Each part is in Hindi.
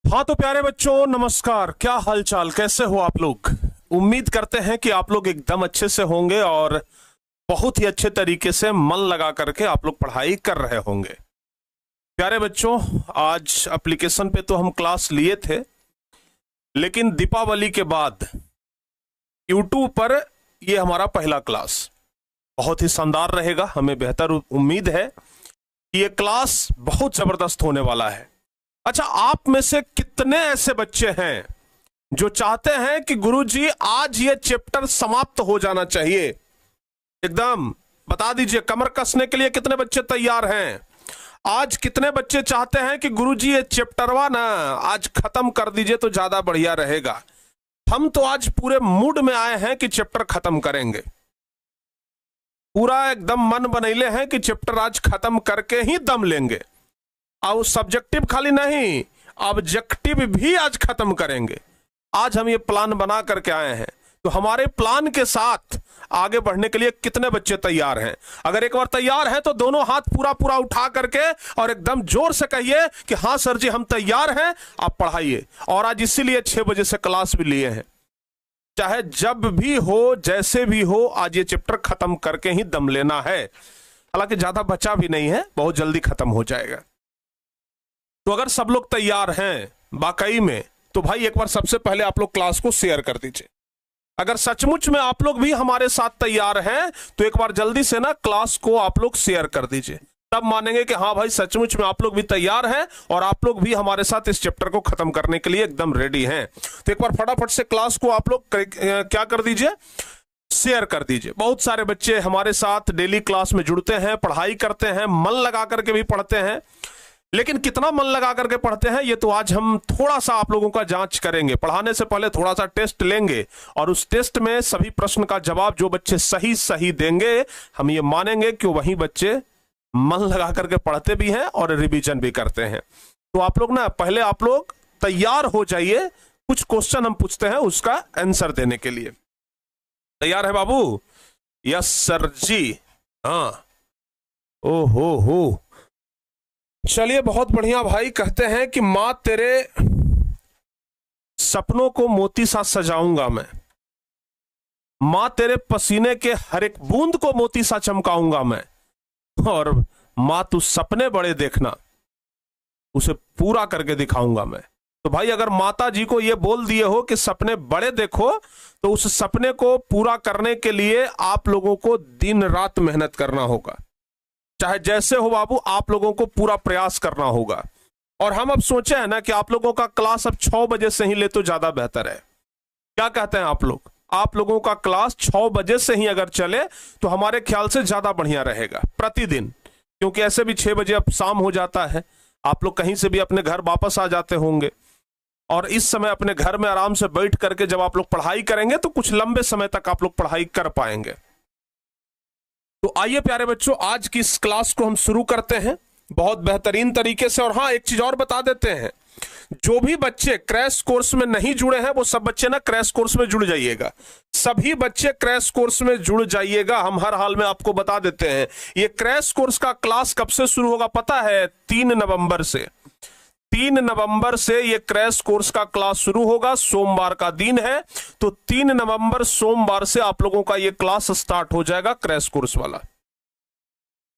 हाँ तो प्यारे बच्चों नमस्कार। क्या हालचाल, कैसे हो आप लोग। उम्मीद करते हैं कि आप लोग एकदम अच्छे से होंगे और बहुत ही अच्छे तरीके से मन लगा करके आप लोग पढ़ाई कर रहे होंगे। प्यारे बच्चों, आज एप्लीकेशन पे तो हम क्लास लिए थे, लेकिन दीपावली के बाद यूट्यूब पर ये हमारा पहला क्लास बहुत ही शानदार रहेगा। हमें बेहतर उम्मीद है कि ये क्लास बहुत जबरदस्त होने वाला है। अच्छा, आप में से कितने ऐसे बच्चे हैं जो चाहते हैं कि गुरुजी आज ये चैप्टर समाप्त हो जाना चाहिए? एकदम बता दीजिए, कमर कसने के लिए कितने बच्चे तैयार हैं? आज कितने बच्चे चाहते हैं कि गुरुजी ये चैप्टरवा ना आज खत्म कर दीजिए तो ज्यादा बढ़िया रहेगा। हम तो आज पूरे मूड में आए हैं कि चैप्टर खत्म करेंगे, पूरा एकदम मन बनैले हैं कि चैप्टर आज खत्म करके ही दम लेंगे। और सब्जेक्टिव खाली नहीं, ऑब्जेक्टिव भी आज खत्म करेंगे। आज हम ये प्लान बना करके आए हैं, तो हमारे प्लान के साथ आगे बढ़ने के लिए कितने बच्चे तैयार हैं? अगर एक बार तैयार हैं तो दोनों हाथ पूरा पूरा उठा करके और एकदम जोर से कहिए कि हाँ सर जी हम तैयार हैं, आप पढ़ाइए। और आज इसीलिए 6 बजे से क्लास भी लिए हैं, चाहे जब भी हो जैसे भी हो, आज ये चैप्टर खत्म करके ही दम लेना है। हालांकि ज्यादा बचा भी नहीं है, बहुत जल्दी खत्म हो जाएगा। तो अगर सब लोग तैयार हैं वाकई में, तो भाई एक बार सबसे पहले आप लोग क्लास को शेयर कर दीजिए। अगर सचमुच में आप लोग भी हमारे साथ तैयार हैं तो एक बार जल्दी से ना क्लास को आप लोग शेयर कर दीजिए, तब मानेंगे कि हाँ भाई सचमुच में आप लोग भी तैयार हैं और आप लोग भी हमारे साथ इस चैप्टर को खत्म करने के लिए एकदम रेडी हैं। तो एक बार फटाफट से क्लास को आप लोग क्या कर दीजिए, शेयर कर दीजिए। बहुत सारे बच्चे हमारे साथ डेली क्लास में जुड़ते हैं, पढ़ाई करते हैं, मन लगा करके भी पढ़ते हैं, लेकिन कितना मन लगा करके पढ़ते हैं ये तो आज हम थोड़ा सा आप लोगों का जांच करेंगे। पढ़ाने से पहले थोड़ा सा टेस्ट लेंगे और उस टेस्ट में सभी प्रश्न का जवाब जो बच्चे सही सही देंगे, हम ये मानेंगे कि वही बच्चे मन लगा करके पढ़ते भी हैं और रिवीजन भी करते हैं। तो आप लोग ना पहले आप लोग तैयार हो जाइए, कुछ क्वेश्चन हम पूछते हैं उसका आंसर देने के लिए। तैयार है बाबू? यस सर जी। हाँ, ओ हो, चलिए बहुत बढ़िया भाई। कहते हैं कि मां तेरे सपनों को मोती सा सजाऊंगा मैं, मां तेरे पसीने के हर एक बूंद को मोती सा चमकाऊंगा मैं, और मां तू सपने बड़े देखना उसे पूरा करके दिखाऊंगा मैं। तो भाई अगर माता जी को यह बोल दिए हो कि सपने बड़े देखो, तो उस सपने को पूरा करने के लिए आप लोगों को दिन रात मेहनत करना होगा। चाहे जैसे हो बाबू, आप लोगों को पूरा प्रयास करना होगा। और हम अब सोचे हैं ना कि आप लोगों का क्लास अब 6 बजे से ही ले तो ज्यादा बेहतर है। क्या कहते हैं आप लोग? आप लोगों का क्लास 6 बजे से ही अगर चले तो हमारे ख्याल से ज्यादा बढ़िया रहेगा प्रतिदिन, क्योंकि ऐसे भी 6 बजे अब शाम हो जाता है, आप लोग कहीं से भी अपने घर वापस आ जाते होंगे, और इस समय अपने घर में आराम से बैठ करके जब आप लोग पढ़ाई करेंगे तो कुछ लंबे समय तक आप लोग पढ़ाई कर पाएंगे। तो आइए प्यारे बच्चों, आज की इस क्लास को हम शुरू करते हैं बहुत बेहतरीन तरीके से। और हाँ, एक चीज और बता देते हैं, जो भी बच्चे क्रैश कोर्स में नहीं जुड़े हैं वो सब बच्चे ना क्रैश कोर्स में जुड़ जाइएगा। सभी बच्चे क्रैश कोर्स में जुड़ जाइएगा। हम हर हाल में आपको बता देते हैं, ये क्रैश कोर्स का क्लास कब से शुरू होगा पता है? 3 नवंबर से। 3 नवंबर से ये क्रैश कोर्स का क्लास शुरू होगा। सोमवार का दिन है, तो 3 नवंबर सोमवार से आप लोगों का ये क्लास स्टार्ट हो जाएगा क्रैश कोर्स वाला।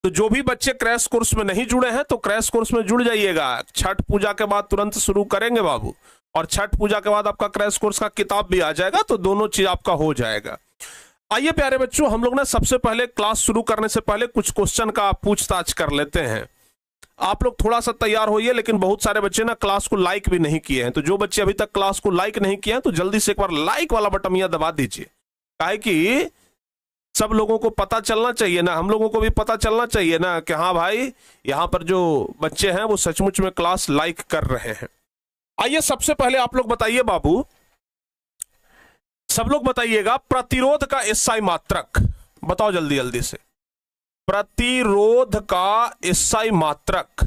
तो जो भी बच्चे क्रैश कोर्स में नहीं जुड़े हैं तो क्रैश कोर्स में जुड़ जाइएगा। छठ पूजा के बाद तुरंत शुरू करेंगे बाबू, और छठ पूजा के बाद आपका क्रैश कोर्स का किताब भी आ जाएगा, तो दोनों चीज आपका हो जाएगा। आइए प्यारे बच्चों, हम लोग ना सबसे पहले क्लास शुरू करने से पहले कुछ क्वेश्चन का पूछताछ कर लेते हैं। आप लोग थोड़ा सा तैयार होइए, लेकिन बहुत सारे बच्चे ना क्लास को लाइक भी नहीं किए हैं, तो जो बच्चे अभी तक क्लास को लाइक नहीं किए हैं तो जल्दी से एक बार लाइक वाला बटन यहाँ दबा दीजिए। काहे कि सब लोगों को पता चलना चाहिए ना, हम लोगों को भी पता चलना चाहिए ना कि हाँ भाई यहाँ पर जो बच्चे हैं वो सचमुच में क्लास लाइक कर रहे हैं। आइए सबसे पहले आप लोग बताइए बाबू, सब लोग बताइएगा प्रतिरोध का एसआई मात्रक बताओ जल्दी जल्दी से। प्रतिरोध का एसआई मात्रक,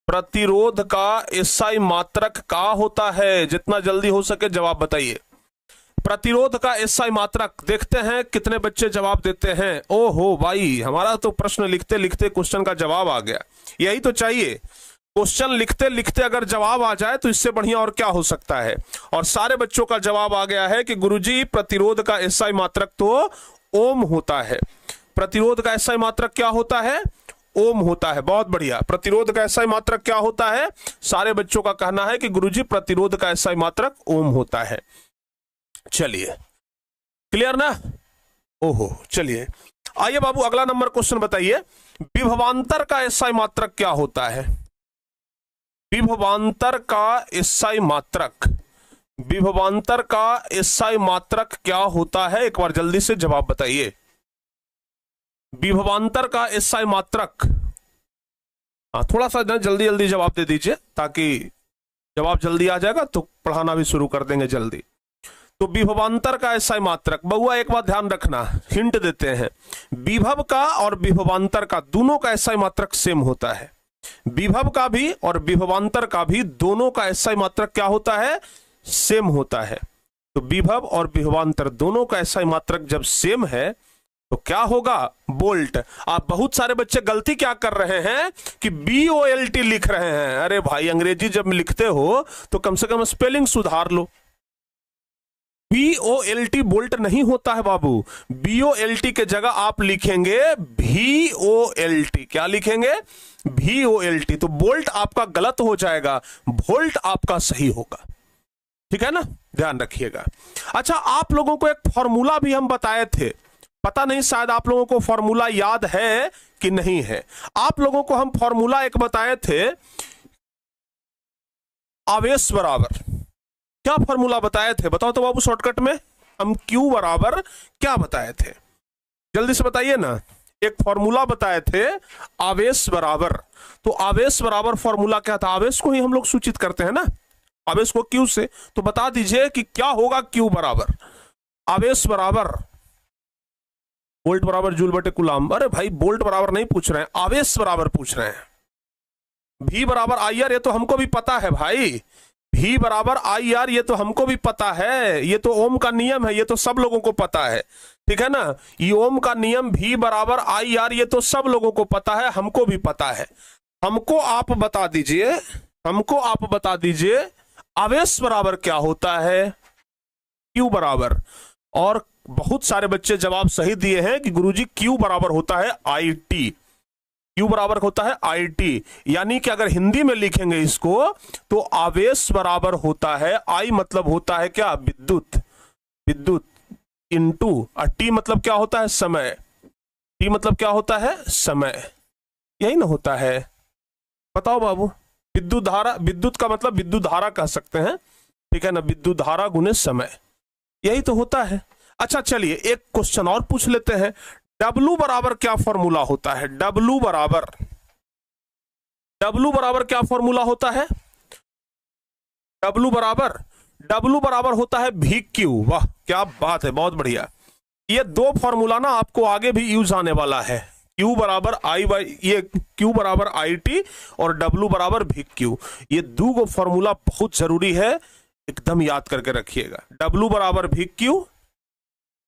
प्रतिरोध का एसआई मात्रक का होता है? जितना जल्दी हो सके जवाब बताइए। प्रतिरोध का एसआई मात्रक, देखते हैं कितने बच्चे जवाब देते हैं। ओहो भाई, हमारा तो प्रश्न लिखते लिखते क्वेश्चन का जवाब आ गया, यही तो चाहिए। क्वेश्चन लिखते लिखते अगर जवाब आ जाए तो इससे बढ़िया और क्या हो सकता है। और सारे बच्चों का जवाब आ गया है कि गुरुजी प्रतिरोध का एसआई मात्रक तो ओम होता है। प्रतिरोध का एसआई मात्रक क्या होता है? ओम होता है। बहुत बढ़िया। प्रतिरोध का एसआई मात्रक क्या होता है? सारे बच्चों का कहना है कि गुरुजी प्रतिरोध का एसआई मात्रक ओम होता है। चलिए, क्लियर ना? ओहो, चलिए आइए बाबू अगला नंबर क्वेश्चन बताइए। विभवांतर का एसआई मात्रक क्या होता है? विभवांतर का एसआई मात्रक, विभवांतर का एसआई मात्रक क्या होता है? एक बार जल्दी से जवाब बताइए। विभवांतर का एसआई मात्रक, हाँ थोड़ा सा जल्दी जल्दी जवाब दे दीजिए ताकि जवाब जल्दी आ जाएगा तो पढ़ाना भी शुरू कर देंगे जल्दी। तो विभवांतर का एसआई मात्रक, बउआ एक बात ध्यान रखना, हिंट देते हैं, विभव का और विभवांतर का दोनों का एसआई मात्रक सेम होता है। विभव का भी और विभवांतर का भी दोनों का एसआई मात्रक क्या होता है? सेम होता है। तो विभव और विभवांतर दोनों का एसआई मात्रक जब सेम है तो क्या होगा? बोल्ट। आप बहुत सारे बच्चे गलती क्या कर रहे हैं कि BOLT लिख रहे हैं। अरे भाई, अंग्रेजी जब लिखते हो तो कम से कम स्पेलिंग सुधार लो। BOLT बोल्ट नहीं होता है बाबू। BOLT के जगह आप लिखेंगे VOLT। क्या लिखेंगे? VOLT। तो बोल्ट आपका गलत हो जाएगा, वोल्ट आपका सही होगा। ठीक है ना? ध्यान रखिएगा। अच्छा, आप लोगों को एक फॉर्मूला भी हम बताए थे, पता नहीं शायद आप लोगों को फॉर्मूला याद है कि नहीं है। आप लोगों को हम फॉर्मूला एक बताए थे, आवेश बराबर, क्या फॉर्मूला बताए थे? बताओ तो बाबू शॉर्टकट में। हम Q बराबर क्या बताए थे? जल्दी से बताइए ना। एक फॉर्मूला बताए थे आवेश बराबर। तो आवेश बराबर फॉर्मूला क्या था? आवेश को ही हम लोग सूचित करते हैं ना, आवेश को Q से। तो बता दीजिए कि क्या होगा Q बराबर? आवेश बराबर वोल्ट बराबर जूल बटे कूलम्ब। अरे भाई, वोल्ट बराबर नहीं पूछ रहे हैं, आवेश बराबर पूछ रहे हैं। V बराबर IR, ये तो हमको भी पता है भाई। V बराबर IR, ये तो हमको भी पता है, ये तो ओम का नियम है, ये तो सब लोगों को पता है। ठीक है ना? ये ओम का नियम V बराबर IR, ये तो सब लोगों को पता है, हमको भी पता है। हमको आप बता दीजिए, हमको आप बता दीजिए आवेश बराबर क्या होता है? Q बराबर। और बहुत सारे बच्चे जवाब सही दिए हैं कि गुरुजी Q बराबर होता है IT। Q बराबर होता है IT, यानी कि अगर हिंदी में लिखेंगे इसको तो आवेश बराबर होता है, I मतलब होता है क्या? विद्युत। विद्युत इनटू, और T मतलब क्या होता है? समय। T मतलब क्या होता है? समय। यही ना होता है? बताओ बाबू। विद्युत धारा, विद्युत का मतलब विद्युत धारा कह सकते हैं, ठीक है ना? विद्युत धारा गुने समय, यही तो होता है। अच्छा चलिए एक क्वेश्चन और पूछ लेते हैं। W बराबर क्या फॉर्मूला होता है? W बराबर, W बराबर क्या फॉर्मूला होता है? W बराबर होता है VQ। वाह क्या बात है, बहुत बढ़िया। ये दो फॉर्मूला ना आपको आगे भी यूज आने वाला है। Q बराबर Q बराबर IT और W बराबर VQ। ये दो फॉर्मूला बहुत जरूरी है, एकदम याद करके रखिएगा। W बराबर VQ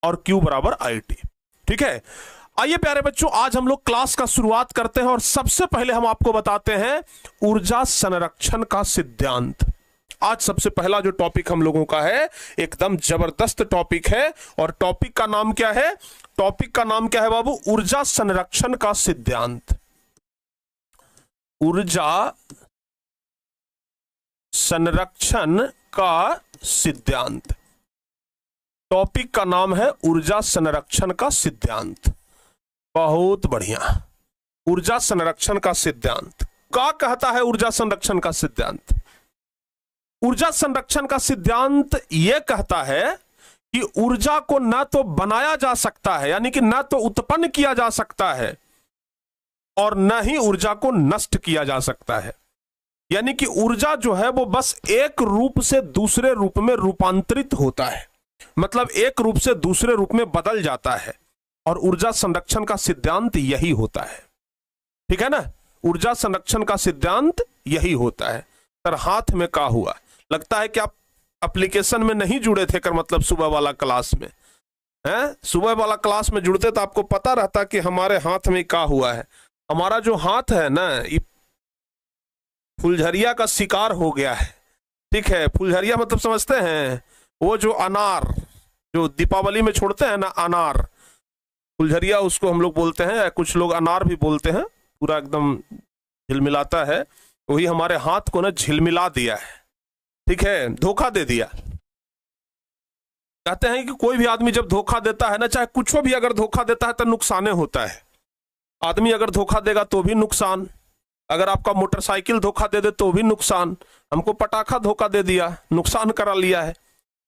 और Q बराबर IT। ठीक है? आइए प्यारे बच्चों, आज हम लोग क्लास का शुरुआत करते हैं और सबसे पहले हम आपको बताते हैं ऊर्जा संरक्षण का सिद्धांत। आज सबसे पहला जो टॉपिक हम लोगों का है, एकदम जबरदस्त टॉपिक है। और टॉपिक का नाम क्या है? टॉपिक का नाम क्या है बाबू? ऊर्जा संरक्षण का सिद्धांत। ऊर्जा संरक्षण का सिद्धांत। टॉपिक का नाम है ऊर्जा संरक्षण का सिद्धांत। बहुत बढ़िया। ऊर्जा संरक्षण का सिद्धांत क्या कहता है? ऊर्जा संरक्षण का सिद्धांत, ऊर्जा संरक्षण का सिद्धांत यह कहता है कि ऊर्जा को न तो बनाया जा सकता है, यानी कि न तो उत्पन्न किया जा सकता है, और न ही ऊर्जा को नष्ट किया जा सकता है। यानी कि ऊर्जा जो है वो बस एक रूप से दूसरे रूप में रूपांतरित होता है, मतलब एक रूप से दूसरे रूप में बदल जाता है। और ऊर्जा संरक्षण का सिद्धांत यही होता है। ठीक है ना? ऊर्जा संरक्षण का सिद्धांत यही होता है। सर हाथ में क्या हुआ? लगता है कि आप एप्लीकेशन में नहीं जुड़े थे, कर मतलब सुबह वाला क्लास में हैं? सुबह वाला क्लास में जुड़ते तो आपको पता रहता कि हमारे हाथ में क्या हुआ है। हमारा जो हाथ है ना, ये फुलझरिया का शिकार हो गया है। ठीक है, फुलझरिया मतलब समझते हैं, वो जो अनार जो दीपावली में छोड़ते हैं ना, अनार, फुलझरिया उसको हम लोग बोलते हैं, कुछ लोग अनार भी बोलते हैं। पूरा एकदम झिलमिलाता है, वही हमारे हाथ को ना झिलमिला दिया है। ठीक है, धोखा दे दिया। कहते हैं कि कोई भी आदमी जब धोखा देता है ना, चाहे कुछ भी अगर धोखा देता है तो नुकसान होता है। आदमी अगर धोखा देगा तो भी नुकसान, अगर आपका मोटरसाइकिल धोखा दे दे तो भी नुकसान। हमको पटाखा धोखा दे दिया, नुकसान करा लिया है।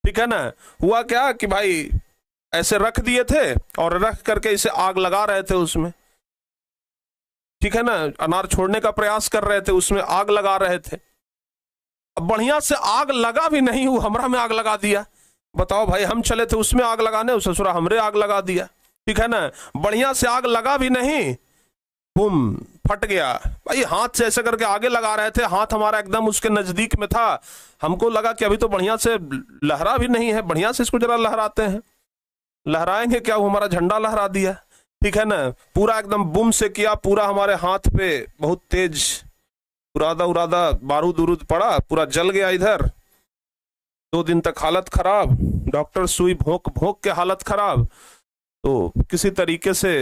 ठीक है ना। हुआ क्या कि भाई ऐसे रख दिए थे और रख करके इसे आग लगा रहे थे उसमें। ठीक है ना, अनार छोड़ने का प्रयास कर रहे थे, उसमें आग लगा रहे थे। अब बढ़िया से आग लगा भी नहीं, वो हमरा में आग लगा दिया। बताओ भाई, हम चले थे उसमें आग लगाने, ससुरा हमरे आग लगा दिया। ठीक है ना, बढ़िया से आग लगा भी नहीं, बुम, फट गया। भाई हाथ से ऐसे करके आगे लगा रहे थे, हाथ हमारा एकदम उसके नजदीक में था। हमको लगा कि अभी तो बढ़िया से लहरा भी नहीं है, बढ़िया से इसको जरा लहराते हैं। लहराएंगे क्या, वो हमारा झंडा लहरा दिया। ठीक है ना, पूरा एकदम बुम से किया, पूरा हमारे हाथ पे बहुत तेज उरादा उरादा बारूद उरूद पड़ा, पूरा जल गया इधर। 2 दिन तक हालत खराब, डॉक्टर सुई भोंक भोंक के हालत खराब। तो किसी तरीके से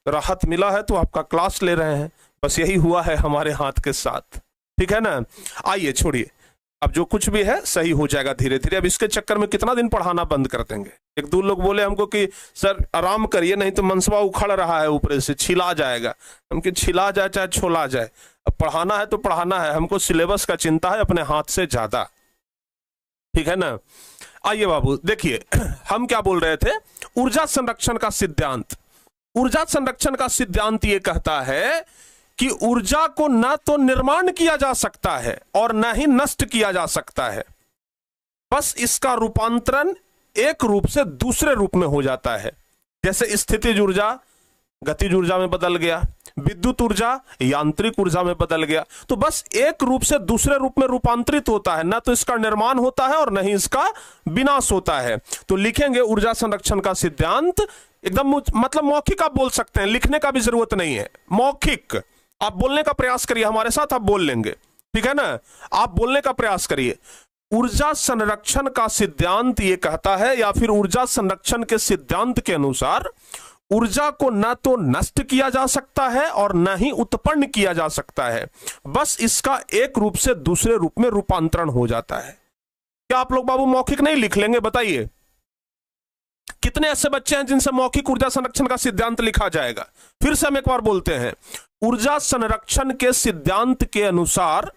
राहत मिला है तो आपका क्लास ले रहे हैं। बस यही हुआ है हमारे हाथ के साथ। ठीक है ना। आइए छोड़िए, अब जो कुछ भी है सही हो जाएगा धीरे धीरे। अब इसके चक्कर में कितना दिन पढ़ाना बंद कर देंगे। 1-2 लोग बोले हमको कि सर आराम करिए, नहीं तो मनसबा उखड़ रहा है ऊपर से, छिला जाएगा। हम कि छिला जाए चाहे छोला जाए, अब पढ़ाना है तो पढ़ाना है, हमको सिलेबस का चिंता है अपने हाथ से ज्यादा। ठीक है ना। आइए बाबू देखिए, हम क्या बोल रहे थे, ऊर्जा संरक्षण का सिद्धांत। ऊर्जा संरक्षण का सिद्धांत ये कहता है कि ऊर्जा को न तो निर्माण किया जा सकता है और न ही नष्ट किया जा सकता है, बस इसका रूपांतरण एक रूप से दूसरे रूप में हो जाता है। जैसे स्थितिज ऊर्जा गतिज ऊर्जा में बदल गया, विद्युत ऊर्जा यांत्रिक ऊर्जा में बदल गया। तो बस एक रूप से दूसरे रूप में रूपांतरित होता है, ना तो इसका निर्माण होता है और न ही इसका विनाश होता है। तो लिखेंगे ऊर्जा संरक्षण का सिद्धांत, एकदम मतलब मौखिक आप बोल सकते हैं, लिखने का भी जरूरत नहीं है। मौखिक आप बोलने का प्रयास करिए, हमारे साथ आप बोल लेंगे। ठीक है ना, आप बोलने का प्रयास करिए। ऊर्जा संरक्षण का सिद्धांत ये कहता है, या फिर ऊर्जा संरक्षण के सिद्धांत के अनुसार ऊर्जा को न तो नष्ट किया जा सकता है और न ही उत्पन्न किया जा सकता है, बस इसका एक रूप से दूसरे रूप में रूपांतरण हो जाता है। क्या आप लोग बाबू मौखिक नहीं लिख लेंगे? बताइए कितने ऐसे बच्चे हैं जिनसे मौखिक ऊर्जा संरक्षण का सिद्धांत लिखा जाएगा? फिर से हम एक बार बोलते हैं, ऊर्जा संरक्षण के सिद्धांत के अनुसार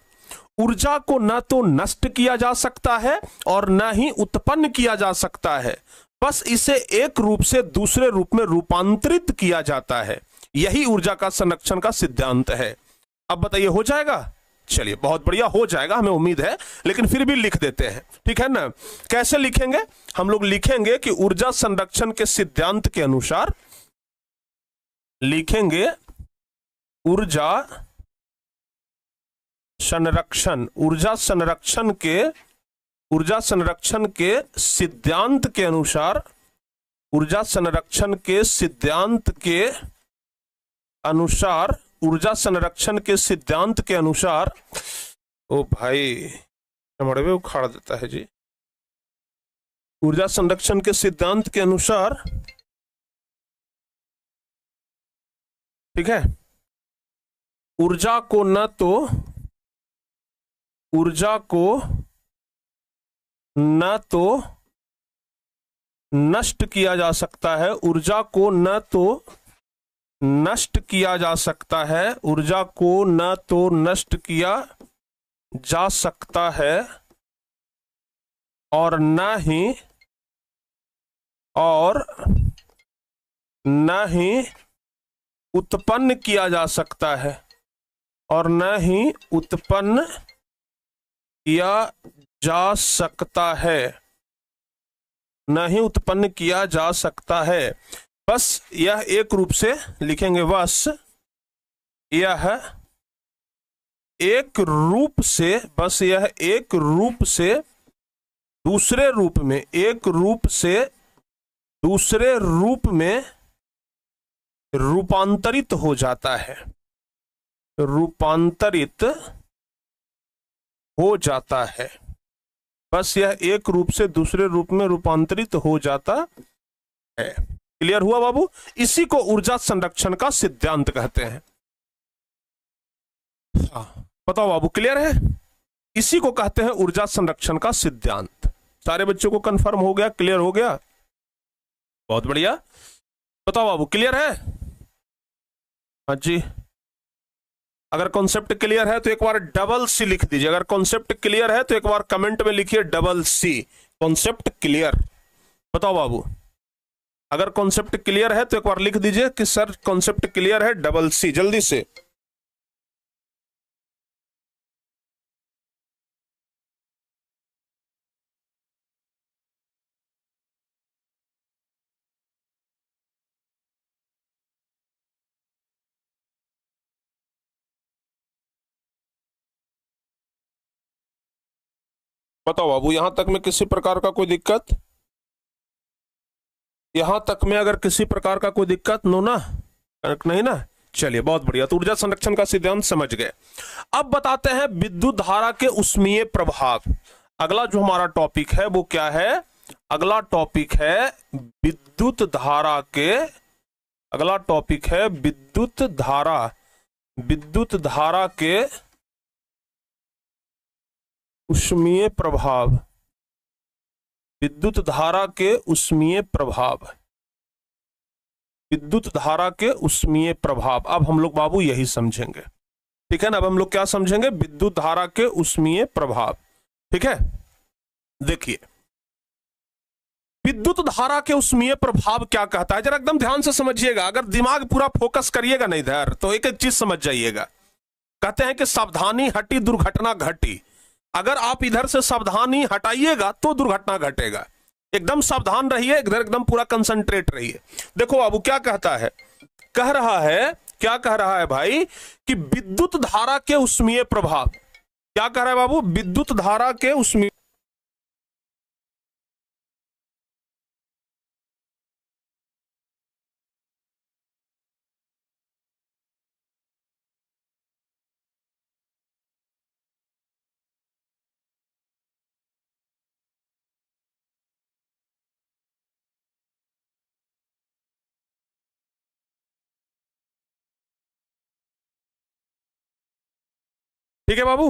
ऊर्जा को न तो नष्ट किया जा सकता है और न ही उत्पन्न किया जा सकता है, बस इसे एक रूप से दूसरे रूप में रूपांतरित किया जाता है। यही ऊर्जा का संरक्षण का सिद्धांत है। अब बताइए हो जाएगा? चलिए बहुत बढ़िया, हो जाएगा, हमें उम्मीद है, लेकिन फिर भी लिख देते हैं। ठीक है ना। कैसे लिखेंगे? हम लोग लिखेंगे कि ऊर्जा संरक्षण के सिद्धांत के अनुसार लिखेंगे ऊर्जा संरक्षण के सिद्धांत के अनुसार, ऊर्जा संरक्षण के सिद्धांत के अनुसार, ऊर्जा संरक्षण के सिद्धांत के अनुसार, ओ भाई मड़वे उखाड़ देता है जी। ऊर्जा संरक्षण के सिद्धांत के अनुसार, ठीक है, ऊर्जा को न तो नष्ट किया जा सकता है, ऊर्जा को न तो नष्ट किया जा सकता है, ऊर्जा को न तो नष्ट किया जा सकता है और न ही उत्पन्न किया जा सकता है, और न ही उत्पन्न किया जा सकता है, न ही उत्पन्न किया जा सकता है। बस यह एक रूप से लिखेंगे, बस यह एक रूप से, बस यह एक रूप से दूसरे रूप में, एक रूप से दूसरे रूप में रूपांतरित हो जाता है, रूपांतरित हो जाता है, बस यह एक रूप से दूसरे रूप में रूपांतरित हो जाता है। क्लियर हुआ बाबू? इसी को ऊर्जा संरक्षण का सिद्धांत कहते हैं। बताओ बाबू, क्लियर है? इसी को कहते हैं ऊर्जा संरक्षण का सिद्धांत। सारे बच्चों को कंफर्म हो गया, क्लियर हो गया? बहुत बढ़िया। बताओ बाबू, क्लियर है? हाँ जी। अगर कॉन्सेप्ट क्लियर है तो एक बार डबल सी लिख दीजिए। अगर कॉन्सेप्ट क्लियर है तो एक बार कमेंट में लिखिए डबल सी, कॉन्सेप्ट क्लियर। बताओ बाबू, अगर कॉन्सेप्ट क्लियर है तो एक बार लिख दीजिए कि सर कॉन्सेप्ट क्लियर है, डबल सी, जल्दी से। बताओ बाबू, यहां तक में किसी प्रकार का कोई दिक्कत? यहां तक में अगर किसी प्रकार का कोई दिक्कत नो ना, नहीं ना? चलिए बहुत बढ़िया। तो ऊर्जा संरक्षण का सिद्धांत समझ गए। अब बताते हैं विद्युत धारा के ऊष्मीय प्रभाव। अगला जो हमारा टॉपिक है वो क्या है? अगला टॉपिक है विद्युत धारा के, अगला टॉपिक है विद्युत धारा, विद्युत धारा के ऊष्मीय प्रभाव, विद्युत धारा के ऊष्मीय प्रभाव, विद्युत धारा के ऊष्मीय प्रभाव। अब हम लोग बाबू यही समझेंगे, ठीक है ना? अब हम लोग क्या समझेंगे? विद्युत धारा के ऊष्मीय प्रभाव, ठीक है? देखिए, विद्युत धारा के ऊष्मीय प्रभाव क्या कहता है, जरा एकदम ध्यान से समझिएगा। अगर दिमाग पूरा फोकस करिएगा नहीं इधर, तो एक एक चीज समझ जाइएगा। कहते हैं कि सावधानी हटी दुर्घटना घटी। अगर आप इधर से सावधानी हटाइएगा तो दुर्घटना घटेगा। एकदम सावधान रहिए, इधर एकदम पूरा कंसंट्रेट रहिए। देखो बाबू क्या कहता है, कह रहा है, क्या कह रहा है भाई, कि विद्युत धारा के ऊष्मीय प्रभाव। क्या कह रहा है बाबू? विद्युत धारा के ऊष्मीय, ठीक है बाबू?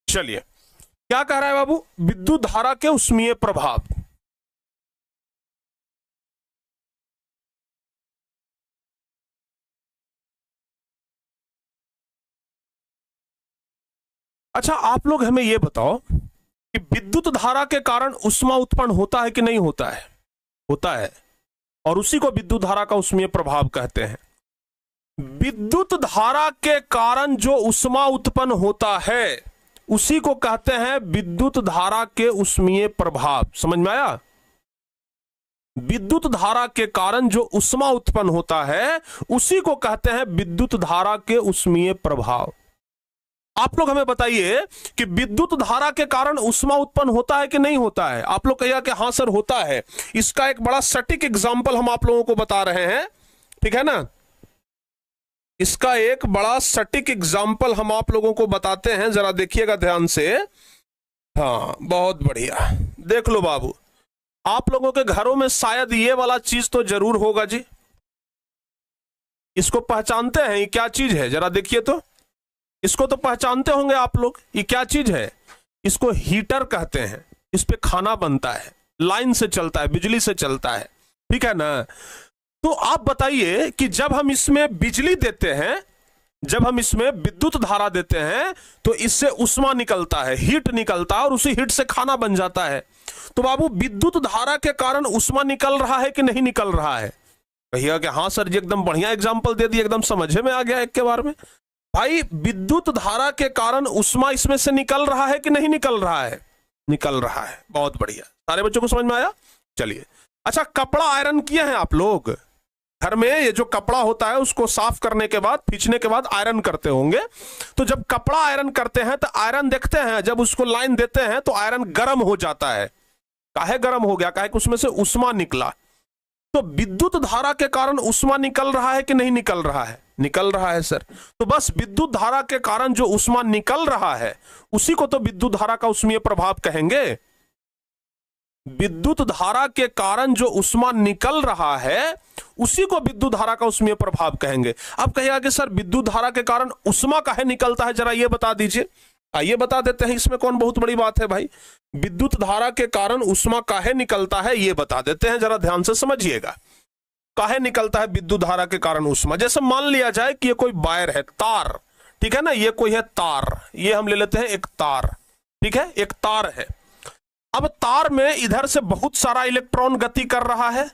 चलिए, क्या कह रहा है बाबू? विद्युत धारा के ऊष्मीय प्रभाव। अच्छा, आप लोग हमें यह बताओ कि विद्युत धारा के कारण ऊष्मा उत्पन्न होता है कि नहीं होता है? होता है, और उसी को विद्युत धारा का ऊष्मीय प्रभाव कहते हैं। विद्युत धारा के कारण जो ऊष्मा उत्पन्न होता है उसी को कहते हैं विद्युत धारा के ऊष्मीय प्रभाव। समझ में आया? विद्युत धारा के कारण जो ऊष्मा उत्पन्न होता है उसी को कहते हैं विद्युत धारा के ऊष्मीय प्रभाव। आप लोग हमें बताइए कि विद्युत धारा के कारण ऊष्मा उत्पन्न होता है कि नहीं होता है? आप लोग कहिए कि हां सर होता है। इसका एक बड़ा सटीक एग्जाम्पल हम आप लोगों को बता रहे हैं, ठीक है ना? इसका एक बड़ा सटीक एग्जाम्पल हम आप लोगों को बताते हैं, जरा देखिएगा ध्यान से। हाँ बहुत बढ़िया, देख लो बाबू, आप लोगों के घरों में शायद ये वाला चीज तो जरूर होगा जी। इसको पहचानते हैं? ये क्या चीज है? जरा देखिए तो, इसको तो पहचानते होंगे आप लोग। ये क्या चीज है? इसको हीटर कहते हैं। इस पे खाना बनता है, लाइन से चलता है, बिजली से चलता है, ठीक है ना? तो आप बताइए कि जब हम इसमें बिजली देते हैं, जब हम इसमें विद्युत धारा देते हैं तो इससे ऊष्मा निकलता है, हीट निकलता है, और उसी हीट से खाना बन जाता है। तो बाबू विद्युत धारा के कारण ऊष्मा निकल रहा है कि नहीं निकल रहा है? कहिएगा कि हाँ सर जी एकदम बढ़िया एग्जाम्पल दे दिए, एकदम समझे में आ गया एक के बार में। भाई विद्युत धारा के कारण ऊष्मा इसमें से निकल रहा है कि नहीं निकल रहा है? निकल रहा है। बहुत बढ़िया, सारे बच्चों को समझ में आया? चलिए, अच्छा कपड़ा आयरन किए हैं आप लोग? घर में ये जो कपड़ा होता है उसको साफ करने के बाद, खींचने के बाद आयरन करते होंगे। तो जब कपड़ा आयरन करते हैं तो आयरन देखते हैं, जब उसको लाइन देते हैं तो आयरन गर्म हो जाता है। काहे गर्म हो गया? काहे कि उसमें से ऊष्मा निकला। तो विद्युत धारा के कारण ऊष्मा निकल रहा है कि नहीं निकल रहा है? निकल रहा है सर। तो बस विद्युत धारा के कारण जो ऊष्मा निकल रहा है उसी को तो विद्युत धारा का ऊष्मीय प्रभाव कहेंगे। विद्युत धारा के कारण जो ऊष्मा निकल रहा है उसी को विद्युत धारा का ऊष्मीय प्रभाव कहेंगे। अब कहिएगा कि सर विद्युत धारा के कारण ऊष्मा काहे निकलता है, जरा ये बता दीजिए। आइए बता देते हैं, इसमें कौन बहुत बड़ी बात है भाई। विद्युत धारा के कारण ऊष्मा काहे निकलता है ये बता देते हैं, जरा ध्यान से समझिएगा। काहे निकलता है विद्युत धारा के कारण ऊष्मा? जैसे मान लिया जाए कि ये कोई वायर है, तार, ठीक है ना, ये कोई है तार, ये हम ले लेते हैं एक तार, ठीक है, एक तार है। अब तार में इधर से बहुत सारा इलेक्ट्रॉन गति कर रहा है।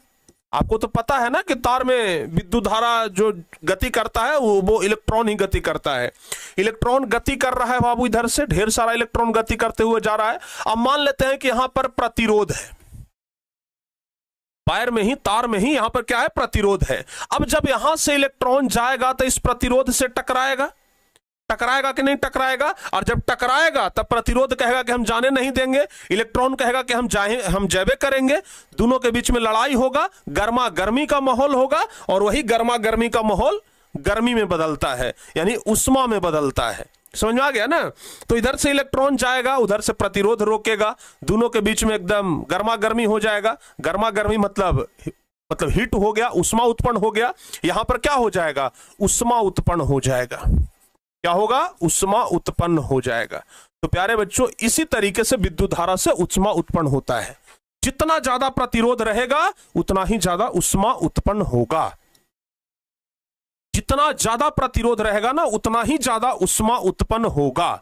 आपको तो पता है ना कि तार में विद्युत धारा जो गति करता है वो इलेक्ट्रॉन ही गति करता है। इलेक्ट्रॉन गति कर रहा है बाबू, इधर से ढेर सारा इलेक्ट्रॉन गति करते हुए जा रहा है। अब मान लेते हैं कि यहां पर प्रतिरोध है, वायर में ही, तार में ही यहां पर क्या है, प्रतिरोध है। अब जब यहां से इलेक्ट्रॉन जाएगा तो इस प्रतिरोध से टकराएगा, टकराएगा कि नहीं टकराएगा? और जब टकराएगा तब प्रतिरोध कहेगा कि हम जाने नहीं देंगे, इलेक्ट्रॉन कहेगा कि हम जावे करेंगे। दोनों के बीच में लड़ाई होगा, गर्मा गर्मी का माहौल होगा, और वही गर्मा गर्मी का माहौल गर्मी में बदलता है, यानी ऊष्मा में बदलता है। समझ में आ गया ना? तो इधर से इलेक्ट्रॉन जाएगा, उधर से प्रतिरोध रोकेगा, दोनों के बीच में एकदम गर्मा गर्मी हो जाएगा। गर्मा गर्मी मतलब हीट हो गया, ऊष्मा उत्पन्न हो गया। यहां पर क्या हो जाएगा, ऊष्मा उत्पन्न हो जाएगा। क्या होगा, ऊष्मा उत्पन्न हो जाएगा। तो प्यारे बच्चों, इसी तरीके से विद्युत धारा से ऊष्मा उत्पन्न होता है। जितना ज्यादा प्रतिरोध रहेगा उतना ही ज्यादा ऊष्मा उत्पन्न होगा। जितना ज्यादा प्रतिरोध रहेगा ना उतना ही ज्यादा ऊष्मा उत्पन्न होगा,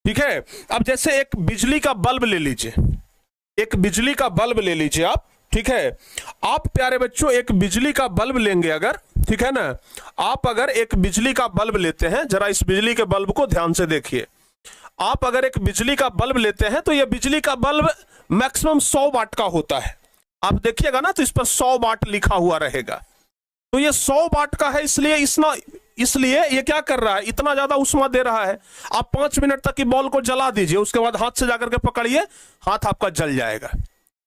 ठीक है। अब जैसे एक बिजली का बल्ब ले लीजिए, एक बिजली का बल्ब ले लीजिए आप, ठीक है। आप प्यारे बच्चों एक बिजली का बल्ब लेंगे अगर, ठीक है ना, आप अगर एक बिजली का बल्ब लेते हैं, जरा इस बिजली के बल्ब को ध्यान से देखिए। आप अगर एक बिजली का बल्ब लेते हैं तो यह बिजली का बल्ब मैक्सिमम 100 वाट का होता है। आप देखिएगा ना तो इस पर 100 वाट लिखा हुआ रहेगा। तो ये 100 वाट का है, इसलिए ये क्या कर रहा है, इतना ज्यादा ऊष्मा दे रहा है। आप 5 मिनट तक की बॉल को जला दीजिए, उसके बाद हाथ से जाकर के पकड़िए, हाथ आपका जल जाएगा,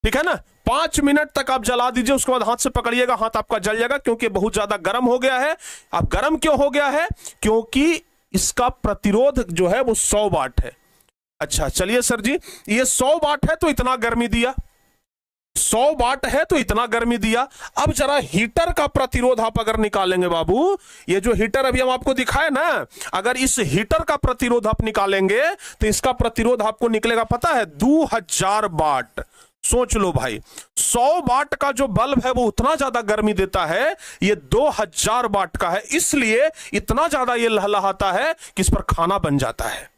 ठीक है ना। 5 मिनट तक आप जला दीजिए, उसके बाद हाथ से पकड़िएगा, हाथ आपका जल जाएगा, क्योंकि बहुत ज्यादा गर्म हो गया है। अब गर्म क्यों हो गया है? क्योंकि इसका प्रतिरोध जो है वो 100 वाट है। अच्छा चलिए सर जी, ये 100 वाट है तो इतना गर्मी दिया, 100 वाट है तो इतना गर्मी दिया। अब जरा हीटर का प्रतिरोध आप अगर निकालेंगे बाबू, ये जो हीटर अभी हम आपको दिखाए ना, अगर इस हीटर का प्रतिरोध आप निकालेंगे तो इसका प्रतिरोध आपको निकलेगा पता है 2000 वाट। सोच लो भाई, 100 वाट का जो बल्ब है वो उतना ज्यादा गर्मी देता है, ये 2000 वाट का है, इसलिए इतना ज्यादा ये लहलहाता है कि इस पर खाना बन जाता है,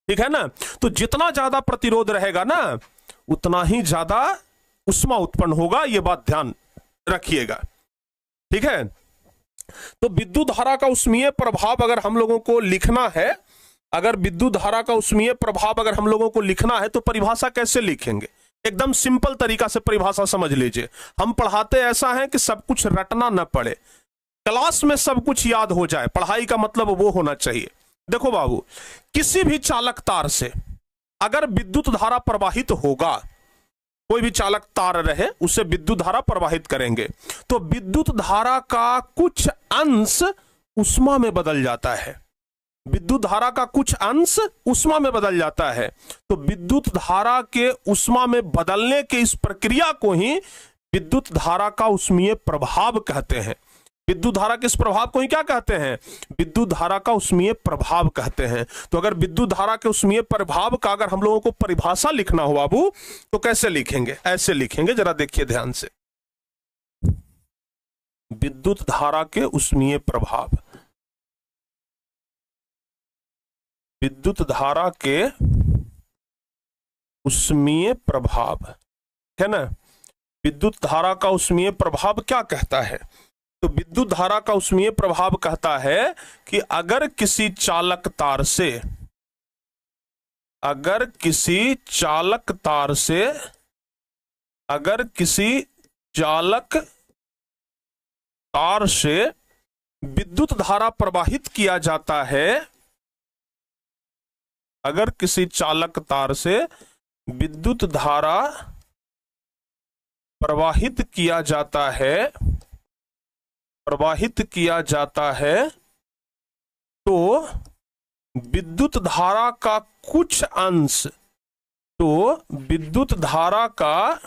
ठीक है ना। तो जितना ज्यादा प्रतिरोध रहेगा ना उतना ही ज्यादा ऊष्मा उत्पन्न होगा, ये बात ध्यान रखिएगा, ठीक है। तो विद्युत धारा का ऊष्मीय प्रभाव अगर हम लोगों को लिखना है, अगर विद्युत धारा का ऊष्मीय प्रभाव अगर हम लोगों को लिखना है तो परिभाषा कैसे लिखेंगे? एकदम सिंपल तरीका से परिभाषा समझ लीजिए। हम पढ़ाते ऐसा है कि सब कुछ रटना न पड़े, क्लास में सब कुछ याद हो जाए। पढ़ाई का मतलब वो होना चाहिए। देखो बाबू, किसी भी चालक तार से अगर विद्युत धारा प्रवाहित होगा, कोई भी चालक तार रहे उसे विद्युत धारा प्रवाहित करेंगे, तो विद्युत धारा का कुछ अंश ऊष्मा में बदल जाता है। विद्युत धारा का कुछ अंश ऊष्मा में बदल जाता है। तो विद्युत धारा के ऊष्मा में बदलने की इस प्रक्रिया को ही विद्युत धारा का ऊष्मीय प्रभाव कहते हैं। विद्युत धारा के इस प्रभाव को ही क्या कहते हैं? विद्युत धारा का ऊष्मीय प्रभाव कहते हैं। तो अगर विद्युत धारा के ऊष्मीय प्रभाव का अगर हम लोगों को परिभाषा लिखना हो बाबू तो कैसे लिखेंगे? ऐसे लिखेंगे, जरा देखिए ध्यान से। विद्युत धारा के ऊष्मीय प्रभाव, विद्युत धारा के ऊष्मीय प्रभाव, है ना। विद्युत धारा का ऊष्मीय प्रभाव क्या कहता है? तो विद्युत धारा का ऊष्मीय प्रभाव कहता है कि अगर किसी चालक तार से, अगर किसी चालक तार से, अगर किसी चालक तार से विद्युत धारा प्रवाहित किया जाता है, अगर किसी चालक तार से विद्युत धारा प्रवाहित किया जाता है प्रवाहित किया जाता है तो विद्युत धारा का कुछ अंश, तो विद्युत धारा का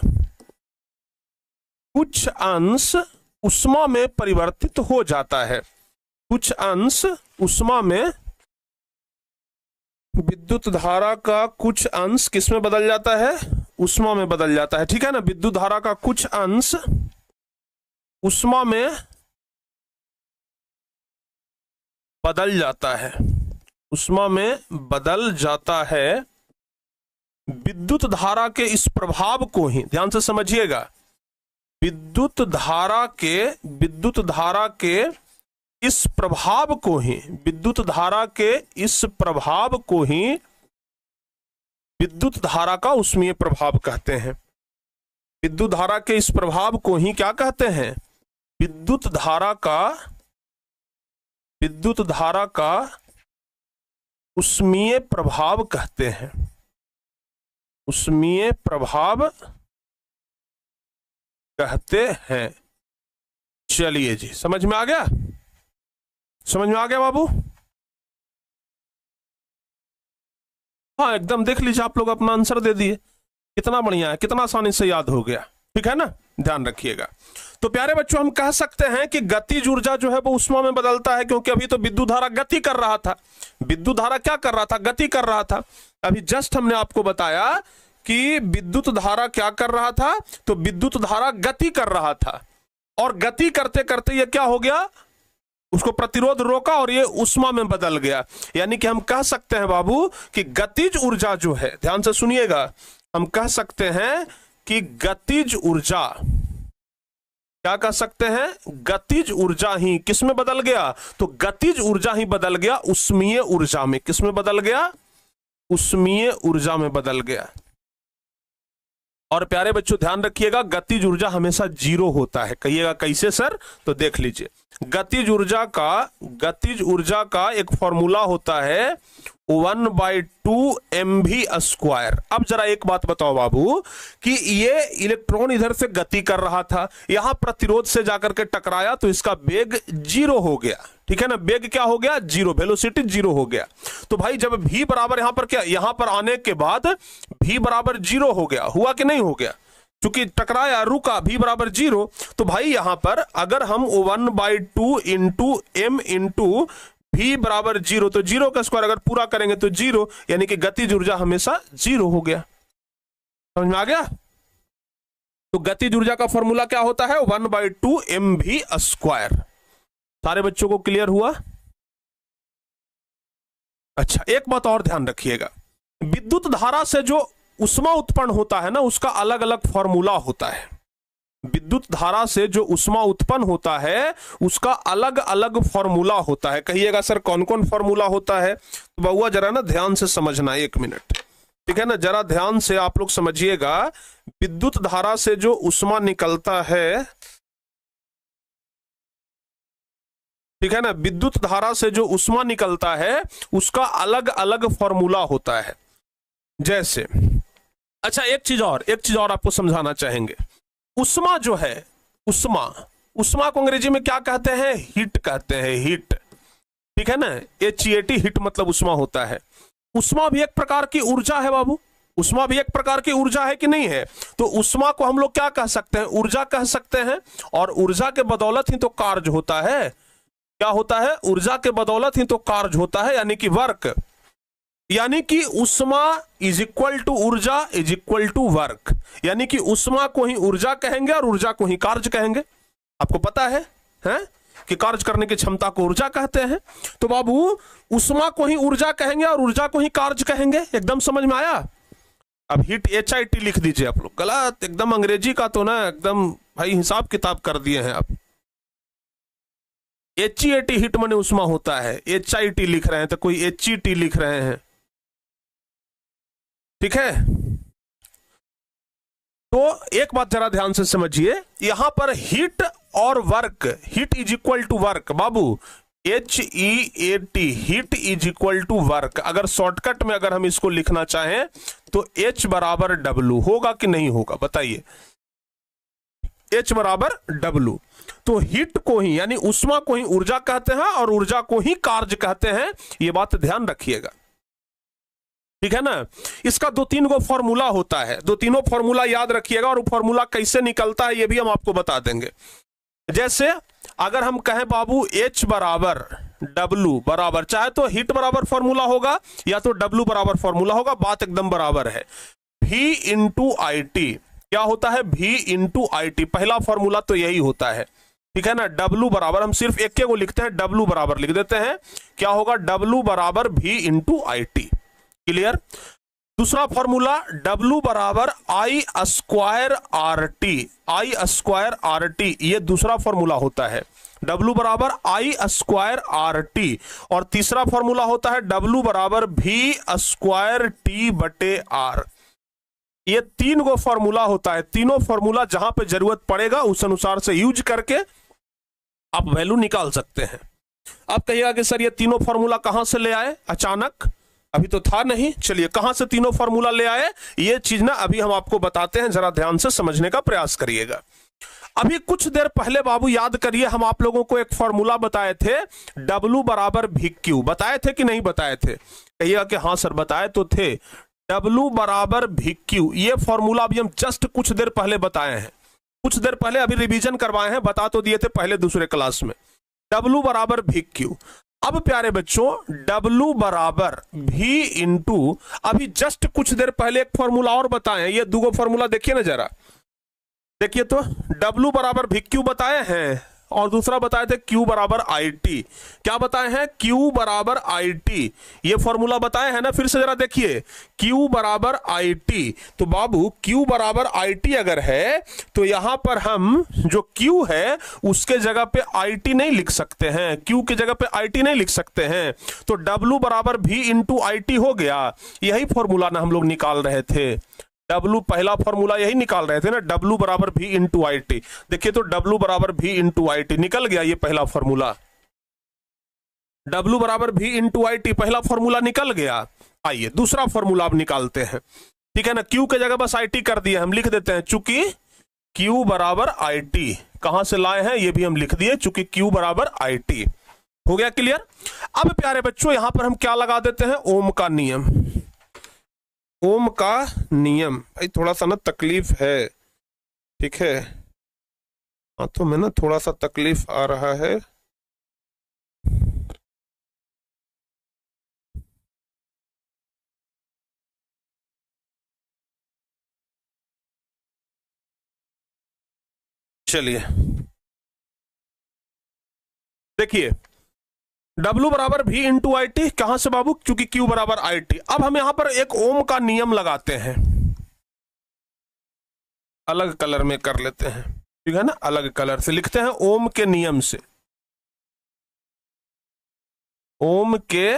कुछ अंश उष्मा में परिवर्तित हो जाता है। कुछ अंश उष्मा में, विद्युत धारा का कुछ अंश किसमें बदल जाता है? उष्मा में बदल जाता है। ठीक है ना, विद्युत धारा का कुछ अंश उष्मा में बदल जाता है, उष्मा में बदल जाता है। विद्युत धारा के इस प्रभाव को ही ध्यान से समझिएगा, विद्युत धारा के इस प्रभाव को ही, विद्युत धारा के इस प्रभाव को ही विद्युत धारा का उष्मीय प्रभाव कहते हैं। विद्युत धारा के इस प्रभाव को ही क्या कहते हैं? विद्युत धारा का उष्मीय प्रभाव कहते हैं। उष्मीय प्रभाव कहते हैं। चलिए जी, समझ में आ गया? समझ में आ गया बाबू? हाँ एकदम, देख लीजिए आप लोग अपना आंसर दे दिए, कितना बढ़िया है, कितना आसानी से याद हो गया। ठीक है ना, ध्यान रखिएगा। तो प्यारे बच्चों, हम कह सकते हैं कि गतिज ऊर्जा जो है वो उष्मा में बदलता है, क्योंकि अभी तो विद्युत धारा गति कर रहा था। विद्युत धारा क्या कर रहा था? गति कर रहा था। अभी जस्ट हमने आपको बताया कि विद्युत धारा क्या कर रहा था, तो विद्युत धारा गति कर रहा था, और गति करते करते ये क्या हो गया, उसको प्रतिरोध रोका और ये उष्मा में बदल गया। यानी कि हम कह सकते हैं बाबू कि गतिज ऊर्जा जो है, ध्यान से सुनिएगा, हम कह सकते हैं कि गतिज ऊर्जा, क्या कह सकते हैं? गतिज ऊर्जा ही किस में बदल गया? तो गतिज ऊर्जा ही बदल गया उष्मीय ऊर्जा में। किस में बदल गया? उष्मीय ऊर्जा में बदल गया। और प्यारे बच्चों ध्यान रखिएगा, गतिज ऊर्जा हमेशा जीरो होता है। कहिएगा कैसे सर? तो देख लीजिए, गतिज ऊर्जा का एक फॉर्मूला होता है 1/2 mv²। अब जरा एक बात बताओ बाबू, कि ये इलेक्ट्रॉन इधर से गति कर रहा था, यहां प्रतिरोध से जाकर के टकराया तो इसका वेग जीरो हो गया। ठीक है ना, वेग क्या हो गया? जीरो, वेलोसिटी जीरो हो गया। तो भाई जब v बराबर यहां पर क्या, यहां पर आने के बाद v बराबर जीरो हो गया, हुआ कि नहीं हो गया? क्योंकि टकराया, रुका, v बराबर जीरो, तो भाई यहां पर अगर हम 1/2 इंटू m इंटू v बराबर जीरो, तो जीरो का स्क्वायर अगर पूरा करेंगे तो जीरो, यानी कि गतिज ऊर्जा हमेशा जीरो हो गया। समझ में आ गया? तो गतिज ऊर्जा का फॉर्मूला क्या होता है? 1/2 mv²। सारे बच्चों को क्लियर हुआ? अच्छा, एक बात और ध्यान रखिएगा, विद्युत धारा से जो उष्मा उत्पन्न होता है ना, उसका अलग अलग फॉर्मूला होता है। विद्युत धारा से जो उष्मा उत्पन्न होता है उसका अलग अलग फॉर्मूला होता है। कहिएगा सर कौन कौन फॉर्मूला होता है? तो बउआ जरा ना ध्यान से समझना, एक मिनट, ठीक है ना, जरा ध्यान से आप लोग समझिएगा। विद्युत धारा से जो उष्मा निकलता है, ठीक है ना, विद्युत धारा से जो उष्मा निकलता है उसका अलग अलग फॉर्मूला होता है। जैसे, अच्छा एक चीज और आपको समझाना चाहेंगे। उष्मा जो है, उष्मा को अंग्रेजी में क्या कहते हैं? हीट कहते हैं, हीट। ठीक है ना, HEAT, हीट मतलब उष्मा होता है। उष्मा भी एक प्रकार की ऊर्जा है बाबू, उष्मा भी एक प्रकार की ऊर्जा है कि नहीं है? तो उष्मा को हम लोग क्या कह सकते हैं? ऊर्जा कह सकते हैं। और ऊर्जा के बदौलत ही तो कार्य होता है। क्या होता है? ऊर्जा के बदौलत ही तो कार्य होता है, यानी कि वर्क। यानी कि उष्मा इज इक्वल टू ऊर्जा इज इक्वल टू वर्क। यानी कि उष्मा को ही ऊर्जा कहेंगे और ऊर्जा को ही कार्य कहेंगे। आपको पता है कि कार्य करने की क्षमता को ऊर्जा कहते हैं। तो बाबू उष्मा को ही ऊर्जा कहेंगे और ऊर्जा को ही कार्य कहेंगे। एकदम समझ में आया? अब हीट HIT लिख दीजिए आप लोग, गलत एकदम, अंग्रेजी का तो ना एकदम भाई हिसाब किताब कर दिए हैं आप। HEAT हीट माने उष्मा होता है, HIT लिख रहे हैं तो कोई HET लिख रहे हैं। ठीक है, तो एक बात जरा ध्यान से समझिए, यहां पर हीट और work, heat is equal to work बाबू, HEAT, heat is equal to work. अगर शॉर्टकट में अगर हम इसको लिखना चाहें तो H बराबर W होगा कि नहीं होगा? बताइए। H बराबर W। तो हीट को ही यानी ऊष्मा को ही ऊर्जा कहते हैं और ऊर्जा को ही कार्य कहते हैं, ये बात ध्यान रखिएगा, ठीक है ना। इसका दो तीन गो फॉर्मूला होता है, दो तीनों फॉर्मूला याद रखिएगा और फॉर्मूला कैसे निकलता है ये भी हम आपको बता देंगे। जैसे अगर हम कहें बाबू H बराबर W बराबर, चाहे तो हीट बराबर फॉर्मूला होगा या तो W बराबर फॉर्मूला होगा, बात एकदम बराबर है। V इंटू आई टी क्या होता है, V इंटू आई टी, पहला फॉर्मूला तो यही होता है, ठीक है ना। W बराबर हम सिर्फ एक को लिखते हैं, W बराबर लिख देते हैं, क्या होगा W बराबर V into I T, clear. दूसरा फॉर्मूला W बराबर I square R T, I square R T, ये दूसरा फॉर्मूला होता है, W बराबर I स्क्वायर आर टी। और तीसरा फॉर्मूला होता है W बराबर V स्क्वायर टी बटे आर। ये तीन गो फॉर्मूला होता है, तीनों फॉर्मूला जहां पे जरूरत पड़ेगा उस अनुसार से यूज करके आप वैल्यू निकाल सकते हैं। अब कहिएगा कि सर ये तीनों फॉर्मूला कहां से ले आए अचानक, अभी तो था नहीं, चलिए कहां से तीनों फॉर्मूला ले आए ये चीज ना अभी हम आपको बताते हैं, जरा ध्यान से समझने का प्रयास करिएगा। अभी कुछ देर पहले बाबू याद करिए, हम आप लोगों को एक फॉर्मूला बताए थे, W बराबर VQ, बताए थे कि नहीं बताए थे, कहिएगा कि हाँ सर बताए तो थे। W बराबर VQ, ये फॉर्मूला अभी हम जस्ट कुछ देर पहले बताए हैं, कुछ देर पहले अभी रिवीजन करवाए हैं, बता तो दिए थे पहले दूसरे क्लास में। W बराबर VQ। अब प्यारे बच्चों W बराबर V इंटू, अभी जस्ट कुछ देर पहले एक फॉर्मूला और बताए, ये दो फॉर्मूला देखिए ना जरा, देखिए तो W बराबर VQ बताए हैं और दूसरा बताए थे Q बराबर IT। क्या बताए हैं, Q बराबर IT, ये फॉर्मूला बताए हैं ना, फिर से जरा देखिए Q बराबर IT। तो बाबू Q बराबर IT अगर है तो यहां पर हम जो Q है उसके जगह पे IT नहीं लिख सकते हैं, Q की जगह पे IT नहीं लिख सकते हैं, तो W बराबर V इंटू IT हो गया। यही फॉर्मूला ना हम लोग निकाल रहे थे, W पहला फॉर्मूला यही निकाल रहे थे ना, W बराबर V इंटू आई टी। देखिए तो W बराबर V इंटू आई टी निकल गया, ये पहला फॉर्मूला, W बराबर V इंटू आई टी पहला फॉर्मूला निकल गया। आइए दूसरा फॉर्मूला अब निकालते हैं, ठीक है ना। Q के जगह बस IT कर दिया, हम लिख देते हैं चूंकि Q बराबर IT, कहां से लाए हैं ये भी हम लिख दिए, चूंकि Q बराबर IT हो गया क्लियर। अब प्यारे बच्चों यहां पर हम क्या लगा देते हैं, ओम का नियम, ओम का नियम। भाई थोड़ा सा ना तकलीफ है, ठीक है, हाथों में ना थोड़ा सा तकलीफ आ रहा है, चलिए देखिए W बराबर V इंटू आई टी, कहां से बाबू, क्योंकि Q बराबर आई टी। अब हम यहां पर एक ओम का नियम लगाते हैं, अलग कलर में कर लेते हैं, ठीक है ना, अलग कलर से लिखते हैं ओम के नियम से। ओम के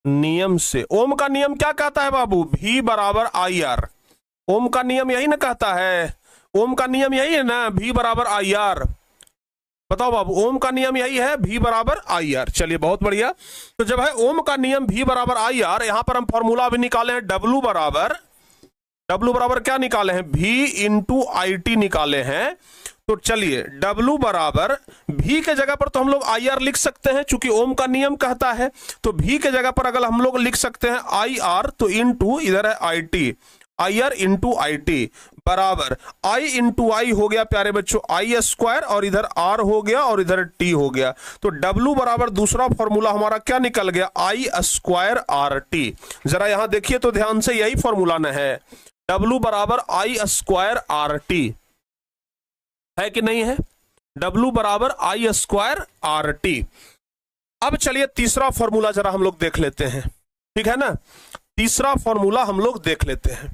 नियम से, ओम का नियम क्या कहता है बाबू, V बराबर आई आर। ओम का नियम यही ना कहता है, ओम का नियम यही है ना, V बराबर आई आर। बताओ बाबू, ओम का नियम यही है, V बराबर आई आर। चलिए बहुत बढ़िया। तो जब है ओम का नियम V बराबर आई आर, यहां पर हम फॉर्मूला भी निकाले हैं, W बराबर क्या निकाले हैं, V इंटू आई टी निकाले हैं। तो चलिए W बराबर V के जगह पर तो हम लोग आई आर लिख सकते हैं, चूंकि ओम का नियम कहता है, तो V के जगह पर अगर हम लोग लिख सकते हैं आई आर, तो इंटू इधर है I T, I R into I T बराबर आई इंटू आई हो गया प्यारे बच्चों आई स्क्वायर, और इधर आर हो गया और इधर टी हो गया। तो W बराबर दूसरा फॉर्मूला हमारा क्या निकल गया, आई स्क्वायर आर टी। जरा यहां देखिए तो ध्यान से, यही फॉर्मूला न है, W बराबर आई स्क्वायर आर टी है कि नहीं है, W बराबर आई स्क्वायर आर टी। अब चलिए तीसरा फॉर्मूला जरा हम लोग देख लेते हैं, ठीक है ना, तीसरा फॉर्मूला हम लोग देख लेते हैं।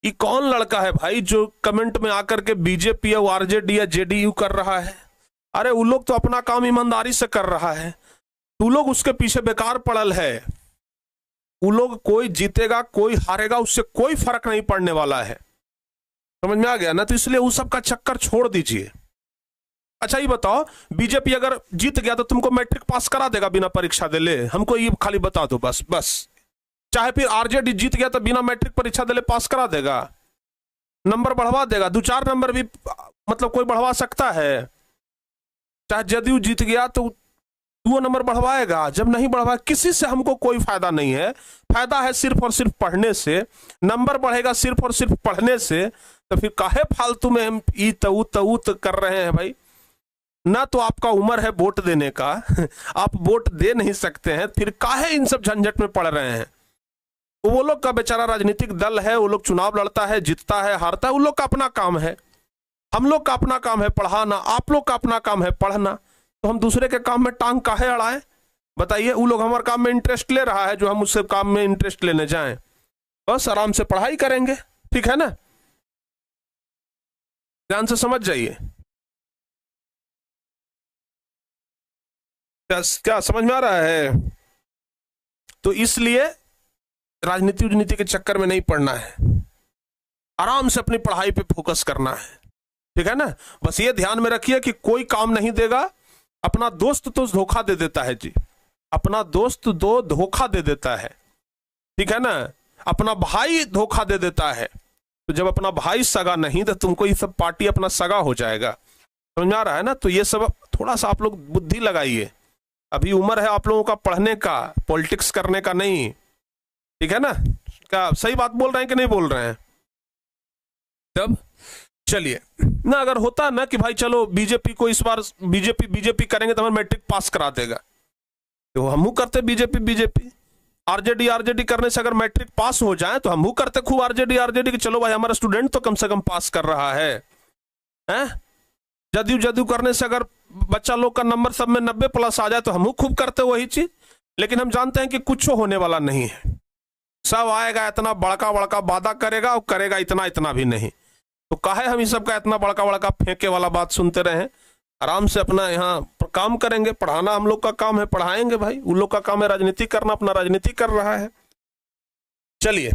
ये कौन लड़का है भाई जो कमेंट में आकर के बीजेपी या आरजेडी या जेडीयू कर रहा है, अरे वो लोग तो अपना काम ईमानदारी से कर रहा है, तू लोग उसके पीछे बेकार पड़ल है। वो लोग, कोई जीतेगा कोई हारेगा उससे कोई फर्क नहीं पड़ने वाला है, समझ में आ गया ना। तो इसलिए उस सब का चक्कर छोड़ दीजिए। अच्छा ये बताओ, बीजेपी अगर जीत गया तो तुमको मैट्रिक पास करा देगा बिना परीक्षा दे ले, हमको ये खाली बता दो बस। चाहे फिर आरजेडी जीत गया तो बिना मैट्रिक परीक्षा दे ले पास करा देगा, नंबर बढ़वा देगा, 2-4 नंबर भी मतलब कोई बढ़वा सकता है। चाहे जदयू जीत गया तो 2 नंबर बढ़वाएगा, जब नहीं बढ़वा किसी से हमको कोई फायदा नहीं है। फायदा है सिर्फ और सिर्फ पढ़ने से, नंबर बढ़ेगा सिर्फ और सिर्फ पढ़ने से। तो फिर काहे फालतू में हम ई तऊ कर रहे हैं भाई। ना तो आपका उम्र है वोट देने का आप वोट दे नहीं सकते हैं, फिर काहे इन सब झंझट में पड़ रहे हैं। वो लोग का बेचारा राजनीतिक दल है, वो लोग चुनाव लड़ता है, जीतता है, हारता है, उन लोग का अपना काम है। हम लोग का अपना काम है पढ़ाना, आप लोग का अपना काम है पढ़ना। तो हम दूसरे के काम में टांग काहे अड़ाएं? बताइए। वो लोग हमारे काम में इंटरेस्ट ले रहा है, जो हम उससे काम में इंटरेस्ट लेने जाएं। बस आराम से पढ़ाई करेंगे, ठीक है ना। ध्यान से समझ जाइए। क्या समझ में आ रहा है? तो इसलिए राजनीति के चक्कर में नहीं पड़ना है, आराम से अपनी पढ़ाई पे फोकस करना है, ठीक है ना। बस ये ध्यान में रखिए कि कोई काम नहीं देगा। अपना दोस्त तो धोखा दे देता है जी, अपना दोस्त धोखा दे देता है, ठीक है ना। अपना भाई धोखा दे देता है। तो जब अपना भाई सगा नहीं तो तुमको ये सब पार्टी अपना सगा हो जाएगा। समझ में आ रहा है ना। तो ये सब थोड़ा सा आप लोग बुद्धि लगाइए। अभी उम्र है आप लोगों का पढ़ने का, पॉलिटिक्स करने का नहीं, ठीक है ना। क्या सही बात बोल रहे हैं कि नहीं बोल रहे हैं? तब चलिए ना, अगर होता ना कि भाई चलो बीजेपी को इस बार बीजेपी करेंगे तो हमें मैट्रिक पास करा देगा, तो हम करते बीजेपी। आरजेडी करने से अगर मैट्रिक पास हो जाए तो हम करते खूब आरजेडी कि चलो भाई हमारा स्टूडेंट तो कम से कम पास कर रहा है, हैं? जदयू करने से अगर बच्चा लोग का नंबर सब में 90+ आ जाए तो हम खूब करते वही चीज। लेकिन हम जानते हैं कि कुछ होने वाला नहीं है। सब आएगा इतना बड़का वादा करेगा और करेगा इतना भी नहीं। तो काहे हम इस सब का इतना बड़का फेंके वाला बात सुनते रहे। आराम से अपना यहाँ काम करेंगे। पढ़ाना हम लोग का काम है, पढ़ाएंगे भाई। उन लोग का काम है राजनीति करना, अपना राजनीति कर रहा है। चलिए,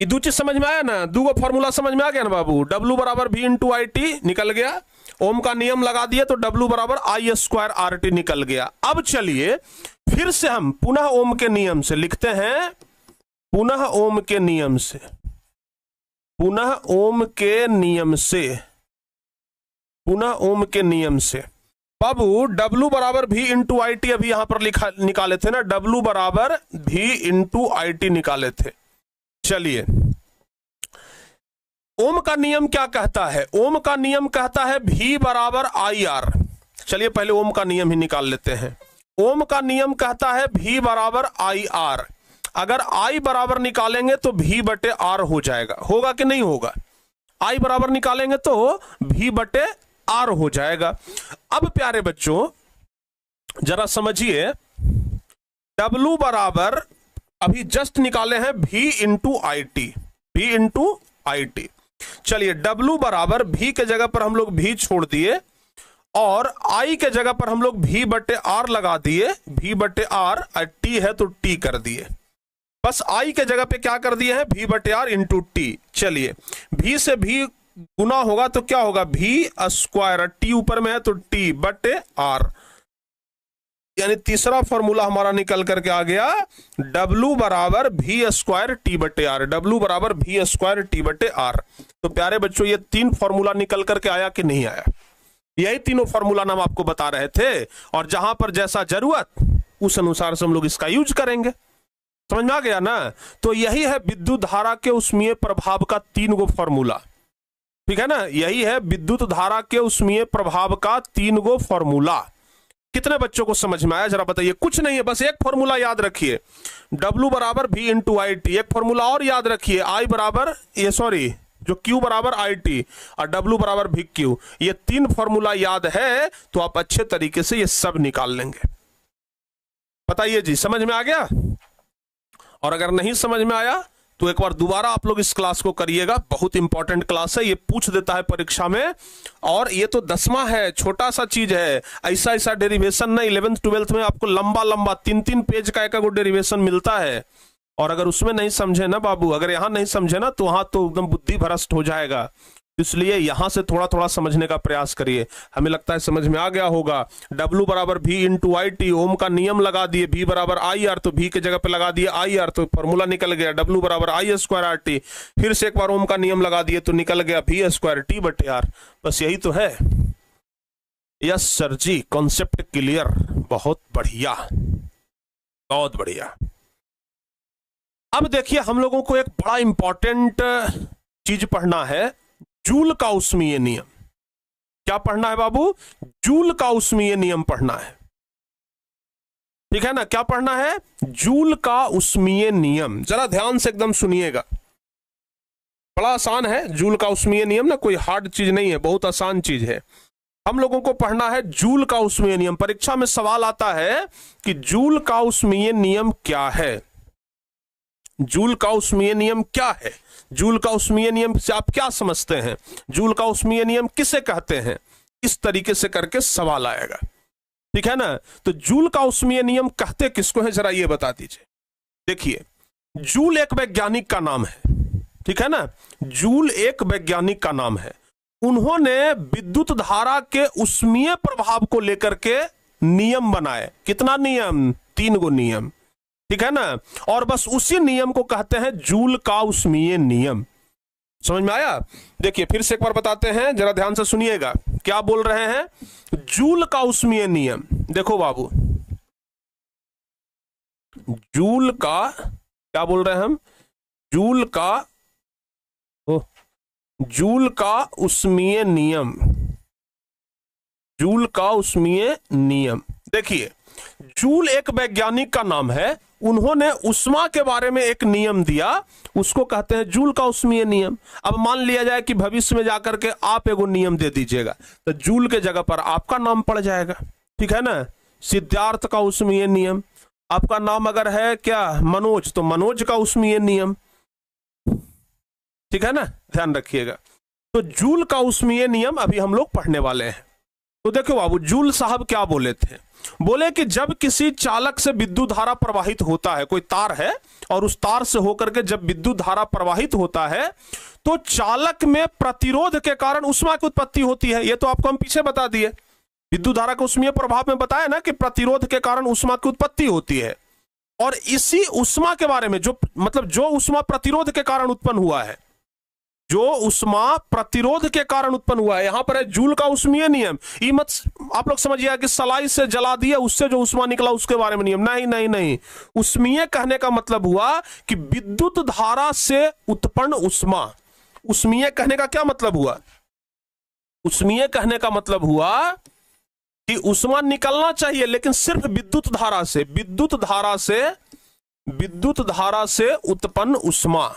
ये 2 चीज समझ में आया ना, 2 फॉर्मूला समझ में आ गया ना बाबू। W बराबर V इंटू IT निकल गया, ओम का नियम लगा दिए तो W बराबर I² RT निकल गया। अब चलिए फिर से हम पुनः ओम के नियम से लिखते हैं, पुनः ओम के नियम से बाबू W बराबर V इंटू IT अभी यहां पर निकाले थे ना, W बराबर V इंटू IT निकाले थे। चलिए, ओम का नियम क्या कहता है? ओम का नियम कहता है V बराबर IR। चलिए पहले ओम का नियम ही निकाल लेते हैं। ओम का नियम कहता है V बराबर IR। अगर I बराबर निकालेंगे तो V बटे R हो जाएगा, होगा कि नहीं होगा? I बराबर निकालेंगे तो V बटे R हो जाएगा। अब प्यारे बच्चों जरा समझिए, W बराबर अभी जस्ट निकाले हैं V इंटू IT। चलिए W बराबर V के जगह पर हम लोग V छोड़ दिए और I के जगह पर हम लोग V बटे R लगा दिए। V बटे R, T है तो T कर दिए। बस I के जगह पे क्या कर दिए हैं? V बटे R इंटू T। चलिए, V से V गुना होगा तो क्या होगा? V²। T ऊपर में है तो T बटे R। यानी तीसरा फॉर्मूला हमारा निकल करके आ गया, W बराबर V² T बटे R। W बराबर V² T बटे R। तो प्यारे बच्चों ये 3 फॉर्मूला निकल करके आया कि नहीं आया? यही तीनों फॉर्मूला हम आपको बता रहे थे, और जहां पर जैसा जरूरत उस अनुसार से हम लोग इसका यूज करेंगे। समझ में आ गया ना। तो यही है विद्युत धारा के उष्मीय प्रभाव का 3 गो फॉर्मूला, ठीक है ना। यही है विद्युत धारा के उष्मीय प्रभाव का 3 गो फॉर्मूला। कितने बच्चों को समझ में आया जरा बताइए? कुछ नहीं है, बस एक फॉर्मूला याद रखिए, W बराबर V इंटू IT। एक फॉर्मूला और याद रखिए, I बराबर जो Q बराबर IT और W बराबर VQ। ये 3 फॉर्मूला याद है तो आप अच्छे तरीके से ये सब निकाल लेंगे। बताइए जी, समझ में आ गया? और अगर नहीं समझ में आया तो एक बार दोबारा आप लोग इस क्लास को करिएगा, बहुत इंपॉर्टेंट क्लास है। ये पूछ देता है परीक्षा में, और ये तो 10वां है, छोटा सा चीज है। ऐसा डेरिवेशन ना 11th 12th में आपको लंबा 3 पेज का एक डेरिवेशन मिलता है। और अगर उसमें नहीं समझे ना बाबू, अगर यहां नहीं समझे ना तो वहां तो एकदम बुद्धि भ्रष्ट हो जाएगा। इसलिए यहां से थोड़ा थोड़ा समझने का प्रयास करिए। हमें लगता है समझ में आ गया होगा। W बराबर V इंटू आई टी, ओम का नियम लगा दिए, V बराबर आई आर, तो V के जगह पे लगा दिए आई आर, तो फॉर्मूला निकल गया W बराबर आई स्क्वायर आर टी। फिर से एक बार ओम का नियम लगा दिए तो निकल गया V स्क्वायर टी बटे आर। बस यही तो है। यस सर जी, कॉन्सेप्ट क्लियर, बहुत बढ़िया, बहुत बढ़िया। अब देखिए हम लोगों को एक बड़ा इंपॉर्टेंट चीज पढ़ना है, जूल का ऊष्मीय नियम। क्या पढ़ना है बाबू? जूल का ऊष्मीय नियम पढ़ना है, ठीक है ना? क्या पढ़ना है? जूल का ऊष्मीय नियम। जरा ध्यान से एकदम सुनिएगा, बड़ा आसान है जूल का ऊष्मीय नियम ना, कोई हार्ड चीज नहीं है, बहुत आसान चीज है। हम लोगों को पढ़ना है जूल का ऊष्मीय नियम। परीक्षा में सवाल आता है कि जूल का ऊष्मीय नियम क्या है? जूल का ऊष्मीय नियम क्या है? जूल का ऊष्मीय नियम से आप क्या समझते हैं? जूल का ऊष्मीय नियम किसे कहते हैं? इस तरीके से करके सवाल आएगा, ठीक है ना? तो जूल का ऊष्मीय नियम कहते किसको है, जरा ये बता दीजिए। देखिए, जूल एक वैज्ञानिक का नाम है, ठीक है ना? जूल एक वैज्ञानिक का नाम है। उन्होंने विद्युत धारा के ऊष्मीय प्रभाव को लेकर के नियम बनाए। कितना नियम? 3 गो नियम, ठीक है ना? और बस उसी नियम को कहते हैं जूल का ऊष्मीय नियम। समझ में आया? देखिए फिर से एक बार बताते हैं, जरा ध्यान से सुनिएगा क्या बोल रहे हैं। जूल का ऊष्मीय नियम, देखो बाबू, जूल का क्या बोल रहे हैं हम? जूल का ऊष्मीय नियम, जूल का ऊष्मीय नियम। देखिए, जूल एक वैज्ञानिक का नाम है, उन्होंने ऊष्मा के बारे में एक नियम दिया, उसको कहते हैं जूल का ऊष्मीय नियम। अब मान लिया जाए कि भविष्य में जाकर के आप एगो नियम दे दीजिएगा, तो जूल के जगह पर आपका नाम पड़ जाएगा, ठीक है ना? सिद्धार्थ का ऊष्मीय नियम। आपका नाम अगर है क्या मनोज, तो मनोज का ऊष्मीय नियम, ठीक है ना? ध्यान रखिएगा। तो जूल का ऊष्मीय नियम अभी हम लोग पढ़ने वाले हैं। तो देखो बाबू, जूल साहब क्या बोले थे? बोले कि जब किसी चालक से विद्युत धारा प्रवाहित होता है, कोई तार है और उस तार से होकर के जब विद्युत धारा प्रवाहित होता है तो चालक में प्रतिरोध के कारण ऊष्मा की उत्पत्ति होती है। ये तो आपको हम पीछे बता दिए, विद्युत धारा के ऊष्मीय प्रभाव में बताया ना कि प्रतिरोध के कारण ऊष्मा की उत्पत्ति होती है। और इसी ऊष्मा के बारे में, जो मतलब जो ऊष्मा प्रतिरोध के कारण उत्पन्न हुआ है, जो ऊष्मा प्रतिरोध के कारण उत्पन्न हुआ है, यहां पर है जूल का ऊष्मीय नियम। ये मत आप लोग समझिए कि सलाई से जला दिया उससे जो ऊष्मा निकला उसके बारे में नियम, नहीं नहीं नहीं। ऊष्मीय कहने का मतलब हुआ कि विद्युत धारा से उत्पन्न ऊष्मा। ऊष्मीय कहने का क्या मतलब हुआ? ऊष्मीय कहने का मतलब हुआ कि ऊष्मा निकलना चाहिए लेकिन सिर्फ विद्युत धारा से, विद्युत धारा से उत्पन्न ऊष्मा,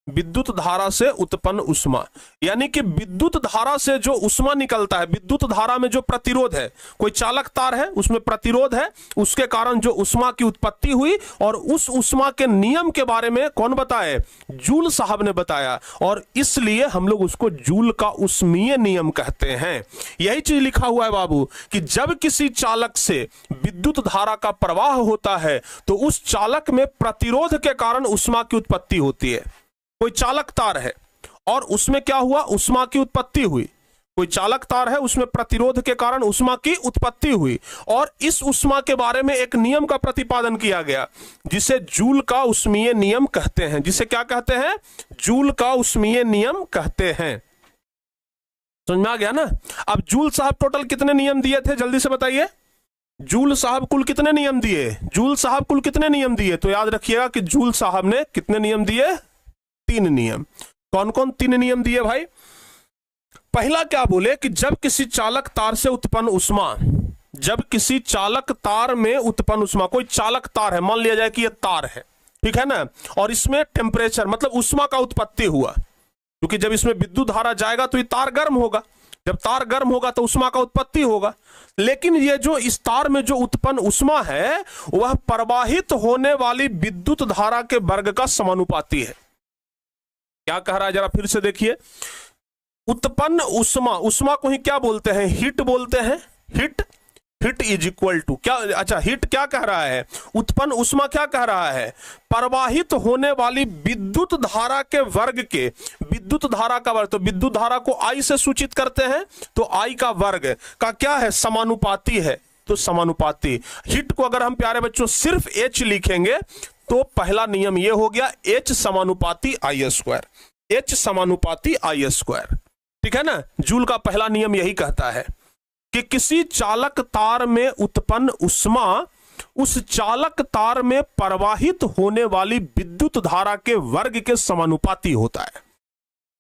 विद्युत धारा से उत्पन्न ऊष्मा। यानी कि विद्युत धारा से जो ऊष्मा निकलता है, विद्युत धारा में जो प्रतिरोध है, कोई चालक तार है उसमें प्रतिरोध है, उसके कारण जो ऊष्मा की उत्पत्ति हुई, और उस ऊष्मा के नियम के बारे में कौन बताए? जूल साहब ने बताया, और इसलिए हम लोग उसको जूल का ऊष्मीय नियम कहते हैं। यही चीज लिखा हुआ है बाबू कि जब किसी चालक से विद्युत धारा का प्रवाह होता है तो उस चालक में प्रतिरोध के कारण ऊष्मा की उत्पत्ति होती है। कोई चालक तार है और उसमें क्या हुआ? ऊष्मा की उत्पत्ति हुई। कोई चालक तार है, उसमें प्रतिरोध के कारण ऊष्मा की उत्पत्ति हुई, और इस ऊष्मा के बारे में एक नियम का प्रतिपादन किया गया जिसे जूल का ऊष्मीय नियम कहते हैं। जिसे क्या कहते हैं? जूल का ऊष्मीय नियम कहते हैं। समझ में आ गया ना? अब जूल साहब टोटल कितने नियम दिए थे, जल्दी से बताइए। जूल साहब कुल कितने नियम दिए? जूल साहब कुल कितने नियम दिए? तो याद रखिएगा कि जूल साहब ने कितने नियम दिए? 3 नियम। कौन कौन 3 नियम दिए भाई? पहला क्या बोले कि जब किसी चालक तार से उत्पन्न ऊष्मा, जब किसी चालक तार में उत्पन्न ऊष्मा, कोई चालक तार है, मान लिया जाए कि यह तार है, ठीक है ना, और इसमें टेम्परेचर मतलब ऊष्मा का उत्पत्ति हुआ, क्योंकि जब इसमें विद्युत धारा जाएगा तो ये तार गर्म होगा, जब तार गर्म होगा तो ऊष्मा का उत्पत्ति होगा। लेकिन ये जो इस तार में जो उत्पन्न ऊष्मा है वह प्रवाहित होने वाली विद्युत धारा के वर्ग का समानुपाती है। क्या कह रहा है जरा फिर से देखिए। उत्पन्न ऊष्मा, ऊष्मा को ही क्या बोलते हैं? हीट बोलते हैं। हीट इज इक्वल टू क्या? अच्छा, हीट क्या कह रहा है? उत्पन्न ऊष्मा क्या कह रहा है? प्रवाहित होने वाली विद्युत धारा के वर्ग के, विद्युत विद्युत धारा का वर्ग, तो विद्युत धारा को I से सूचित करते हैं, तो I का वर्ग का क्या है, समानुपाती है, तो समानुपाती। हीट को अगर हम प्यारे बच्चों सिर्फ H लिखेंगे तो पहला नियम ये हो गया, H समानुपाती I स्क्वायर, H समानुपाती I स्क्वायर, ठीक है ना। जूल का पहला नियम यही कहता है कि किसी चालक तार में उत्पन्न ऊष्मा उस चालक तार में प्रवाहित होने वाली विद्युत धारा के वर्ग के समानुपाती होता है।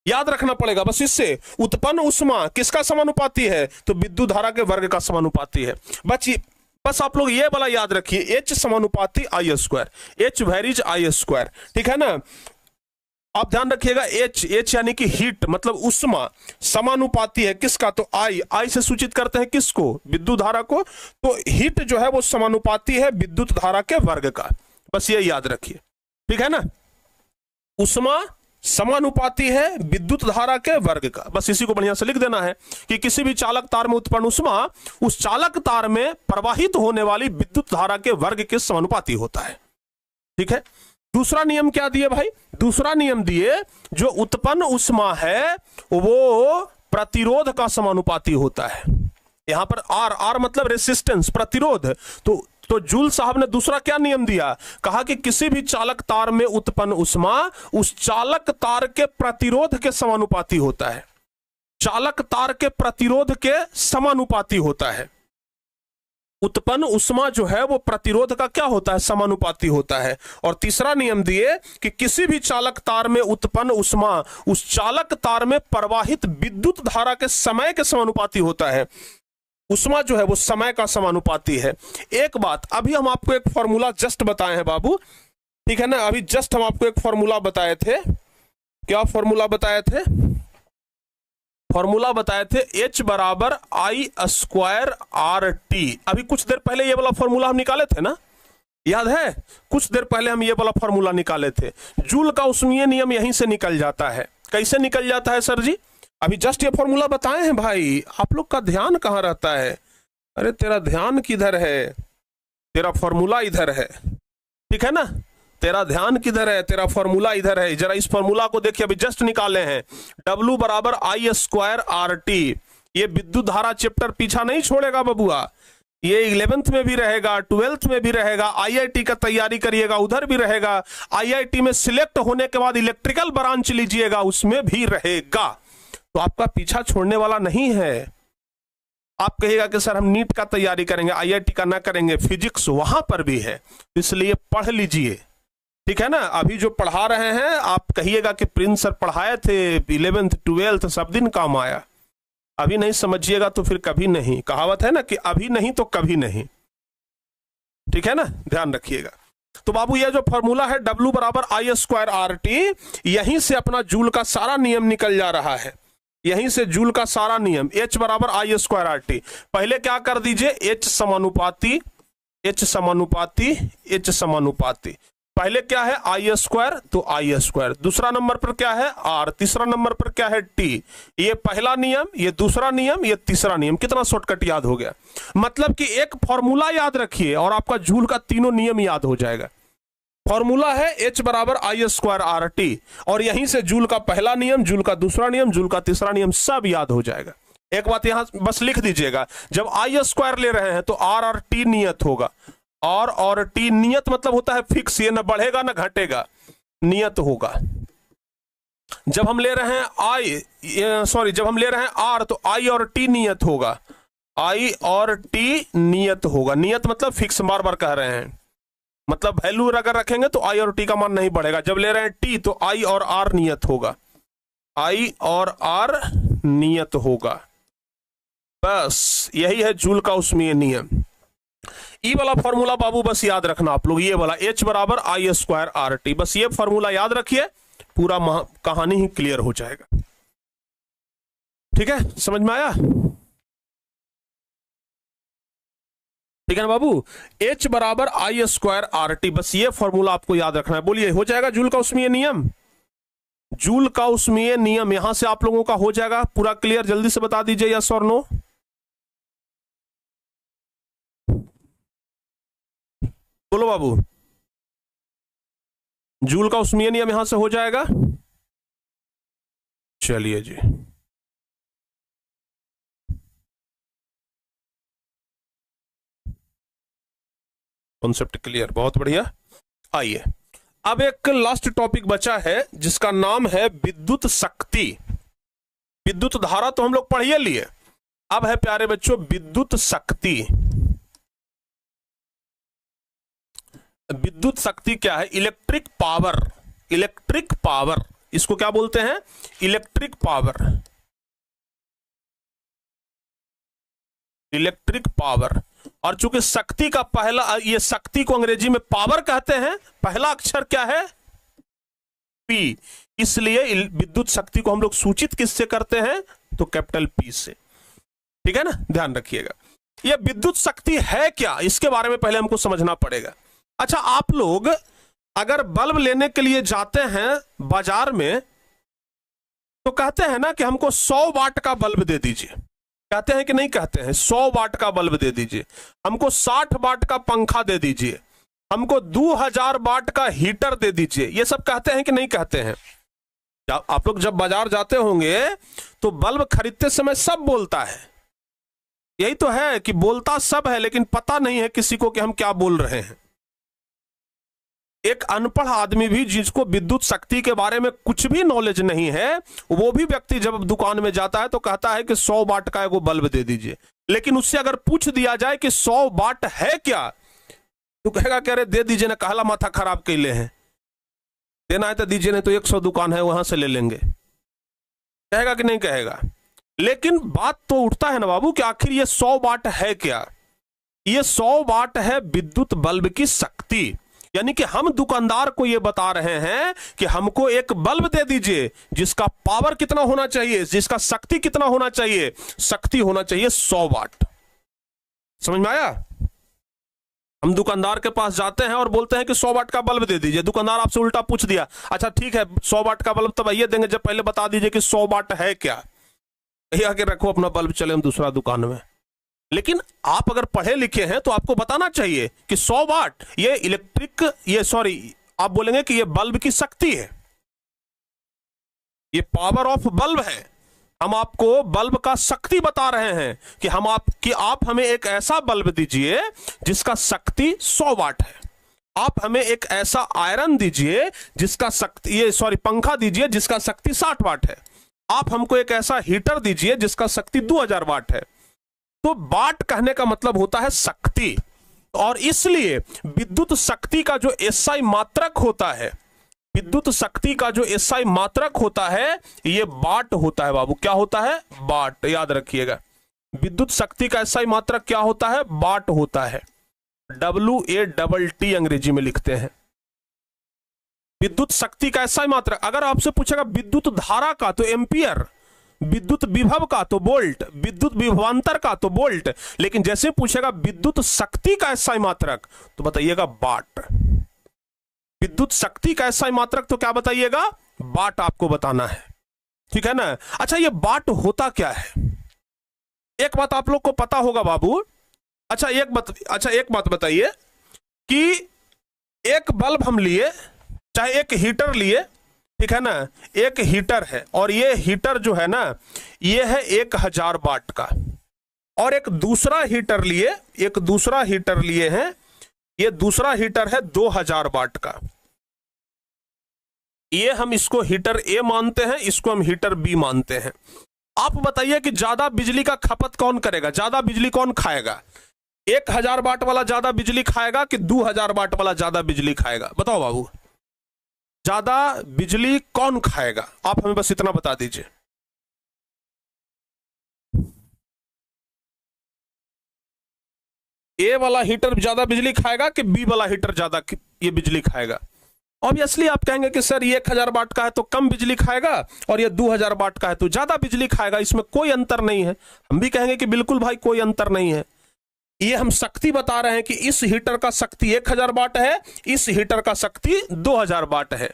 याद रखना पड़ेगा बस, इससे उत्पन्न ऊष्मा किसका समानुपाती है, तो विद्युत धारा के वर्ग का समानुपाती है। बस आप लोग ये वाला याद रखिए, H समानुपाती I square, H varies I square, ठीक है ना। आप ध्यान रखिएगा, H यानी कि हीट मतलब ऊष्मा समानुपाती है किसका, तो I से सूचित करते हैं किसको, विद्युत धारा को, तो हीट जो है वो समानुपाती है विद्युत धारा के वर्ग का, बस ये याद रखिए, ठीक है ना। ऊष्मा समानुपाती है विद्युत धारा के वर्ग का, बस इसी को बढ़िया से लिख देना है कि किसी भी चालक तार में उत्पन्न ऊष्मा उस चालक तार में प्रवाहित होने वाली विद्युत धारा के वर्ग के समानुपाती होता है, ठीक है। दूसरा नियम क्या दिए भाई, दूसरा नियम दिए जो उत्पन्न ऊष्मा है वो प्रतिरोध का समानुपाती होता है। यहां पर R मतलब रेसिस्टेंस, प्रतिरोध। तो जूल साहब ने दूसरा क्या नियम दिया, कहा कि किसी भी चालक तार में उत्पन्न ऊष्मा उस चालक तार के प्रतिरोध के समानुपाती होता है, चालक तार के प्रतिरोध के समानुपाती होता है। उत्पन्न ऊष्मा जो है वो प्रतिरोध का क्या होता है, समानुपाती होता है। और तीसरा नियम दिए कि किसी भी चालक तार में उत्पन्न ऊष्मा उस चालक तार में प्रवाहित विद्युत धारा के समय के समानुपाती होता है। ऊष्मा जो है वो समय का समानुपाती है। एक बात, अभी हम आपको एक फॉर्मूला जस्ट बताए हैं बाबू, ठीक है ना, अभी जस्ट हम आपको एक फॉर्मूला बताए थे। क्या फॉर्मूला बताए थे, फॉर्मूला बताए थे H बराबर I स्क्वायर RT। अभी कुछ देर पहले ये वाला फॉर्मूला हम निकाले थे ना, याद है, कुछ देर पहले हम ये वाला फॉर्मूला निकाले थे। जूल का ऊष्मीय नियम यहीं से निकल जाता है। कैसे निकल जाता है सर जी, अभी जस्ट ये फॉर्मूला बताए हैं भाई, आप लोग का ध्यान कहाँ रहता है, अरे तेरा ध्यान किधर है, तेरा फॉर्मूला इधर है, ठीक है ना, तेरा ध्यान किधर है, तेरा फॉर्मूला इधर है। जरा इस फॉर्मूला को देखिए, अभी जस्ट निकाले हैं, W बराबर I स्क्वायर RT। ये विद्युत धारा चैप्टर पीछा नहीं छोड़ेगा बबुआ, ये 11th में भी रहेगा, 12th में भी रहेगा, IIT का तैयारी करिएगा उधर भी रहेगा, IIT में सिलेक्ट होने के बाद इलेक्ट्रिकल ब्रांच लीजिएगा उसमें भी रहेगा। तो आपका पीछा छोड़ने वाला नहीं है। आप कहिएगा कि सर हम नीट का तैयारी करेंगे, IIT का ना करेंगे, फिजिक्स वहां पर भी है, इसलिए पढ़ लीजिए, ठीक है ना। अभी जो पढ़ा रहे हैं आप कहिएगा कि प्रिंस सर पढ़ाए थे 11th 12th सब दिन काम आया, अभी नहीं समझिएगा तो फिर कभी नहीं। कहावत है ना कि अभी नहीं तो कभी नहीं, ठीक है ना, ध्यान रखिएगा। तो बाबू ये जो फॉर्मूला है W बराबर I स्क्वायर RT, यहीं से अपना जूल का सारा नियम निकल जा रहा है, यहीं से जूल का सारा नियम। H बराबर I स्क्वायर RT, पहले क्या कर दीजिए, H समानुपाती, H समानुपाती, H समानुपाती। पहले क्या है I स्क्वायर, तो I स्क्वायर। दूसरा नंबर पर क्या है R, तीसरा नंबर पर क्या है T। ये पहला नियम, ये दूसरा नियम, ये तीसरा नियम। कितना शॉर्टकट याद हो गया, मतलब कि एक फॉर्मूला याद रखिए और आपका जूल का तीनों नियम याद हो जाएगा। फॉर्मूला है H बराबर I स्क्वायर RT, और यहीं से जूल का पहला नियम, जूल का दूसरा नियम, जूल का तीसरा नियम सब याद हो जाएगा। एक बात यहां बस लिख दीजिएगा, जब I स्क्वायर ले रहे हैं तो R और T नियत होगा। R और T नियत मतलब होता है फिक्स, ये ना बढ़ेगा ना घटेगा, नियत होगा। जब हम ले रहे हैं जब हम ले रहे हैं R तो I और T नियत होगा, I और T नियत होगा। नियत मतलब फिक्स, बार बार कह रहे हैं, मतलब वैल्यू अगर रखेंगे तो I और T का मान नहीं बढ़ेगा। जब ले रहे हैं T तो I और R नियत होगा, I और R नियत होगा। बस यही है जूल का ऊष्मीय नियम। ई वाला फॉर्मूला बाबू बस याद रखना आप लोग, ये वाला H बराबर I स्क्वायर RT, बस ये फॉर्मूला याद रखिए, पूरा कहानी ही क्लियर हो जाएगा। ठीक है, समझ में आया? ठीक है ना बाबू, H बराबर I स्क्वायर RT, बस ये फॉर्मूला आपको याद रखना है। बोलिए, हो जाएगा जूल का ऊष्मीय नियम? जूल का ऊष्मीय नियम यहां से आप लोगों का हो जाएगा पूरा क्लियर। जल्दी से बता दीजिए यस और नो। बोलो बाबू, जूल का ऊष्मीय नियम यहां से हो जाएगा? चलिए जी, कॉन्सेप्ट क्लियर, बहुत बढ़िया। आइए अब एक लास्ट टॉपिक बचा है जिसका नाम है विद्युत शक्ति। विद्युत धारा तो हम लोग पढ़ ही लिए, अब है प्यारे बच्चों विद्युत शक्ति। विद्युत शक्ति क्या है? Electric power. इलेक्ट्रिक पावर, इसको क्या बोलते हैं? Electric power. Electric power. और चूंकि शक्ति का पहला, ये शक्ति को अंग्रेजी में पावर कहते हैं, पहला अक्षर क्या है? पी, इसलिए विद्युत शक्ति को हम लोग सूचित किससे करते हैं? तो कैपिटल पी से। ठीक है ना, ध्यान रखिएगा। ये विद्युत शक्ति है क्या, इसके बारे में पहले हमको समझना पड़ेगा। अच्छा, आप लोग अगर बल्ब लेने के लिए जाते हैं बाजार में तो कहते हैं ना कि हमको 100 वाट का बल्ब दे दीजिए, कहते हैं कि नहीं कहते हैं? 100 वाट का बल्ब दे दीजिए, हमको 60 वाट का पंखा दे दीजिए, हमको 2000 वाट का हीटर दे दीजिए। ये सब कहते हैं कि नहीं कहते हैं? आप लोग जब बाजार जाते होंगे तो बल्ब खरीदते समय सब बोलता है, यही तो है कि बोलता सब है लेकिन पता नहीं है किसी को कि हम क्या बोल रहे हैं। एक अनपढ़ आदमी भी, जिसको विद्युत शक्ति के बारे में कुछ भी नॉलेज नहीं है, वो भी व्यक्ति जब दुकान में जाता है तो कहता है कि 100 वाट का एगो बल्ब दे दीजिए। लेकिन उससे अगर पूछ दिया जाए कि 100 वाट है क्या, तो कहेगा कि अरे दे दीजिए ना, कहला माथा खराब कैले हैं, देना है तो दीजिए, नहीं तो 100 दुकान है वहां से ले लेंगे। कहेगा कि नहीं कहेगा? लेकिन बात तो उठता है ना बाबू कि आखिर ये 100 वाट है क्या? ये 100 वाट है विद्युत बल्ब की शक्ति। यानी कि हम दुकानदार को यह बता रहे हैं कि हमको एक बल्ब दे दीजिए जिसका पावर कितना होना चाहिए, जिसका शक्ति कितना होना चाहिए? शक्ति होना चाहिए 100 वाट। समझ में आया? हम दुकानदार के पास जाते हैं और बोलते हैं कि 100 वाट का बल्ब दे दीजिए। दुकानदार आपसे उल्टा पूछ दिया, अच्छा ठीक है 100 वाट का बल्ब तब आइए देंगे जब पहले बता दीजिए कि 100 वाट है क्या। यही आके रखो अपना बल्ब, चले हम दूसरा दुकान में। लेकिन आप अगर पढ़े लिखे हैं तो आपको बताना चाहिए कि 100 वाट ये इलेक्ट्रिक, ये सॉरी आप बोलेंगे कि ये बल्ब की शक्ति है, ये पावर ऑफ बल्ब है। हम आपको बल्ब का शक्ति बता रहे हैं कि आप हमें एक ऐसा बल्ब दीजिए जिसका शक्ति 100 वाट है। आप हमें एक ऐसा आयरन दीजिए जिसका शक्ति, ये सॉरी पंखा दीजिए जिसका शक्ति 60 वाट है। आप हमको एक ऐसा हीटर दीजिए जिसका शक्ति 2000 वाट है। तो वाट कहने का मतलब होता है शक्ति, और इसलिए विद्युत शक्ति का जो एसआई मात्रक होता है, विद्युत शक्ति का जो एसआई मात्रक होता है ये वाट होता है बाबू। क्या होता है? वाट। याद रखिएगा, विद्युत शक्ति का एसआई मात्रक क्या होता है? वाट होता है। WATT अंग्रेजी में लिखते हैं विद्युत शक्ति का एसआई मात्रक। अगर आपसे पूछेगा विद्युत धारा का तो एम्पियर, विद्युत विभव का तो वोल्ट, विद्युत विभवांतर का तो वोल्ट, लेकिन जैसे पूछेगा विद्युत शक्ति का एसआई मात्रक तो बताइएगा वाट। विद्युत शक्ति का एसआई मात्रक तो क्या बताइएगा? वाट आपको बताना है। ठीक है ना? अच्छा, ये वाट होता क्या है? एक बात आप लोग को पता होगा बाबू। अच्छा एक बात बताइए कि एक बल्ब हम लिए, चाहे एक हीटर लिए, ठीक है ना, एक हीटर है और ये हीटर जो है ना ये है 1000 वाट का, और एक दूसरा हीटर लिए हैं, ये दूसरा हीटर है 2000 वाट का। ये हम इसको हीटर ए मानते हैं, इसको हम हीटर बी मानते हैं। आप बताइए कि ज्यादा बिजली का खपत कौन करेगा, ज्यादा बिजली कौन खाएगा? 1000 वाट वाला ज्यादा बिजली खाएगा कि 2000 वाट वाला ज्यादा बिजली खाएगा? बताओ बाबू, ज्यादा बिजली कौन खाएगा? आप हमें बस इतना बता दीजिए। ए वाला हीटर ज्यादा बिजली खाएगा कि बी वाला हीटर ज्यादा ये बिजली खाएगा? ऑब्वियसली आप कहेंगे कि सर ये 1000 वाट का है तो कम बिजली खाएगा और ये 2000 वाट का है तो ज्यादा बिजली खाएगा, इसमें कोई अंतर नहीं है। हम भी कहेंगे कि बिल्कुल भाई कोई अंतर नहीं है। ये हम शक्ति बता रहे हैं कि इस हीटर का शक्ति 1000 वाट है, इस हीटर का शक्ति 2000 वाट है।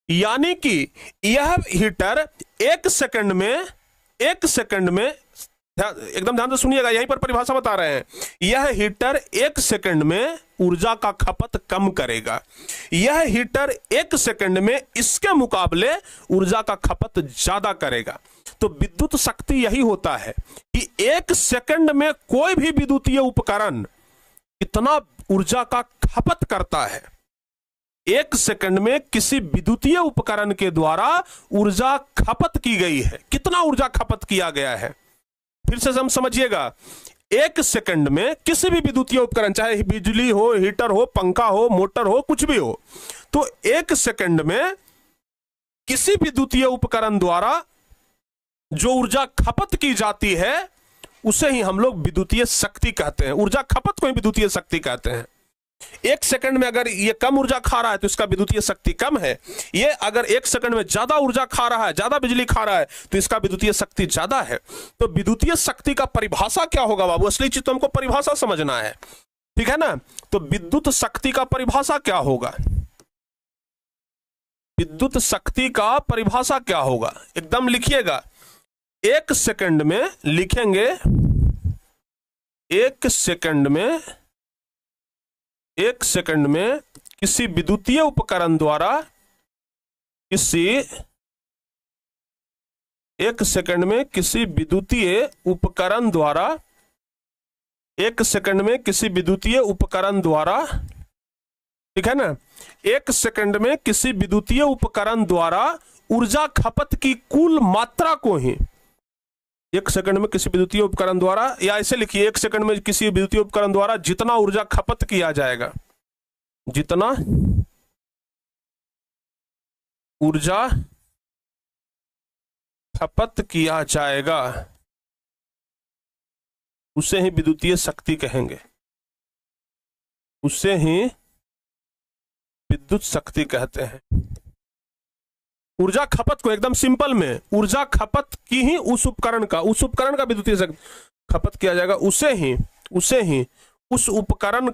यानी कि यह हीटर 1 सेकंड में एकदम ध्यान से सुनिएगा, यहीं पर परिभाषा बता रहे हैं। यह हीटर 1 सेकंड में ऊर्जा का खपत कम करेगा। यह हीटर 1 सेकंड में इसके मुकाबले ऊर्जा का खपत ज्यादा करेगा। तो विद्युत शक्ति यही होता है कि 1 सेकंड में कोई भी विद्युतीय उपकरण कितना ऊर्जा का खपत करता है। 1 सेकंड में किसी विद्युतीय उपकरण के द्वारा ऊर्जा खपत की गई है, कितना ऊर्जा खपत किया गया है। फिर से हम समझिएगा, 1 सेकंड में किसी भी विद्युतीय उपकरण, चाहे बिजली हो, हीटर हो, पंखा हो, मोटर हो, कुछ भी हो, तो 1 सेकंड में किसी विद्युतीय उपकरण द्वारा जो ऊर्जा खपत की जाती है उसे ही हम लोग विद्युतीय शक्ति कहते हैं। ऊर्जा खपत को ही विद्युतीय शक्ति कहते हैं। 1 सेकंड में अगर ये कम ऊर्जा खा रहा है तो इसका विद्युतीय शक्ति कम है। ये अगर 1 सेकंड में ज्यादा ऊर्जा खा रहा है, ज्यादा बिजली खा रहा है, तो इसका विद्युतीय शक्ति ज्यादा है। तो विद्युतीय शक्ति का परिभाषा क्या होगा बाबू? असली चीज तो हमको परिभाषा समझना है, ठीक है ना। तो विद्युत शक्ति का परिभाषा क्या होगा? विद्युत शक्ति का परिभाषा क्या होगा? एकदम लिखिएगा, 1 सेकंड में लिखेंगे, 1 सेकंड में किसी विद्युतीय उपकरण द्वारा 1 सेकंड में किसी विद्युतीय उपकरण द्वारा 1 सेकंड में किसी विद्युतीय उपकरण द्वारा, ठीक है ना, 1 सेकंड में किसी विद्युतीय उपकरण द्वारा ऊर्जा खपत की कुल मात्रा को ही 1 सेकंड में किसी विद्युतीय उपकरण द्वारा, या ऐसे लिखिए, 1 सेकंड में किसी विद्युतीय उपकरण द्वारा जितना ऊर्जा खपत किया जाएगा, जितना ऊर्जा खपत किया जाएगा उसे ही विद्युतीय शक्ति कहेंगे, उसे ही विद्युत शक्ति कहते हैं। ऊर्जा खपत को एकदम सिंपल में, ऊर्जा खपत की ही उस उपकरण का विद्युतीय शक्ति खपत किया जाएगा, उसे ही उस उपकरण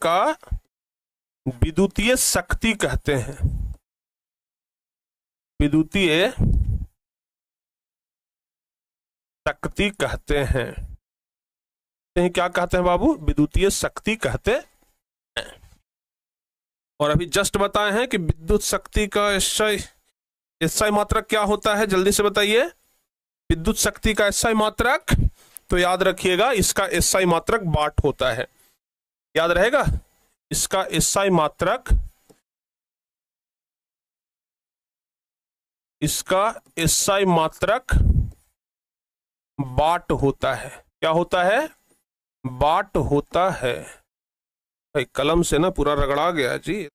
का विद्युतीय शक्ति कहते हैं। विद्युतीय शक्ति कहते हैं। क्या कहते हैं बाबू? विद्युतीय शक्ति कहते हैं। और अभी जस्ट बताए हैं कि विद्युत शक्ति का एसआई मात्रक क्या होता है, जल्दी से बताइए। विद्युत शक्ति का एसआई मात्रक, तो याद रखिएगा, इसका एसआई मात्रक वाट होता है, याद रहेगा। इसका एसआई मात्रक वाट होता है। क्या होता है? वाट होता है। भाई कलम से ना पूरा रगड़ा गया जी।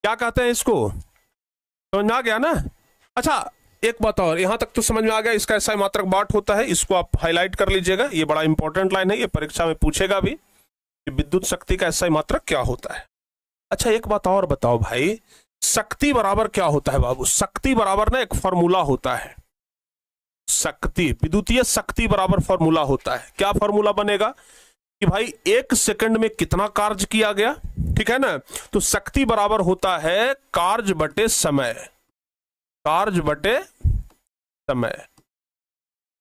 क्या कहते हैं इसको? समझ में आ गया ना? अच्छा एक बात और, यहां तक तो समझ में आ गया, इसका एसआई मात्रक वाट होता है। इसको आप हाईलाइट कर लीजिएगा, ये बड़ा इंपॉर्टेंट लाइन है, ये परीक्षा में पूछेगा भी कि विद्युत शक्ति का एसआई मात्रक क्या होता है। अच्छा एक बात और बताओ भाई, शक्ति बराबर क्या होता है बाबू? शक्ति बराबर ना एक फॉर्मूला होता है। शक्ति, विद्युतीय शक्ति बराबर फॉर्मूला होता है। क्या फॉर्मूला बनेगा कि भाई 1 सेकंड में कितना कार्य किया गया, ठीक है ना। तो शक्ति बराबर होता है कार्य बटे समय। कार्य बटे समय।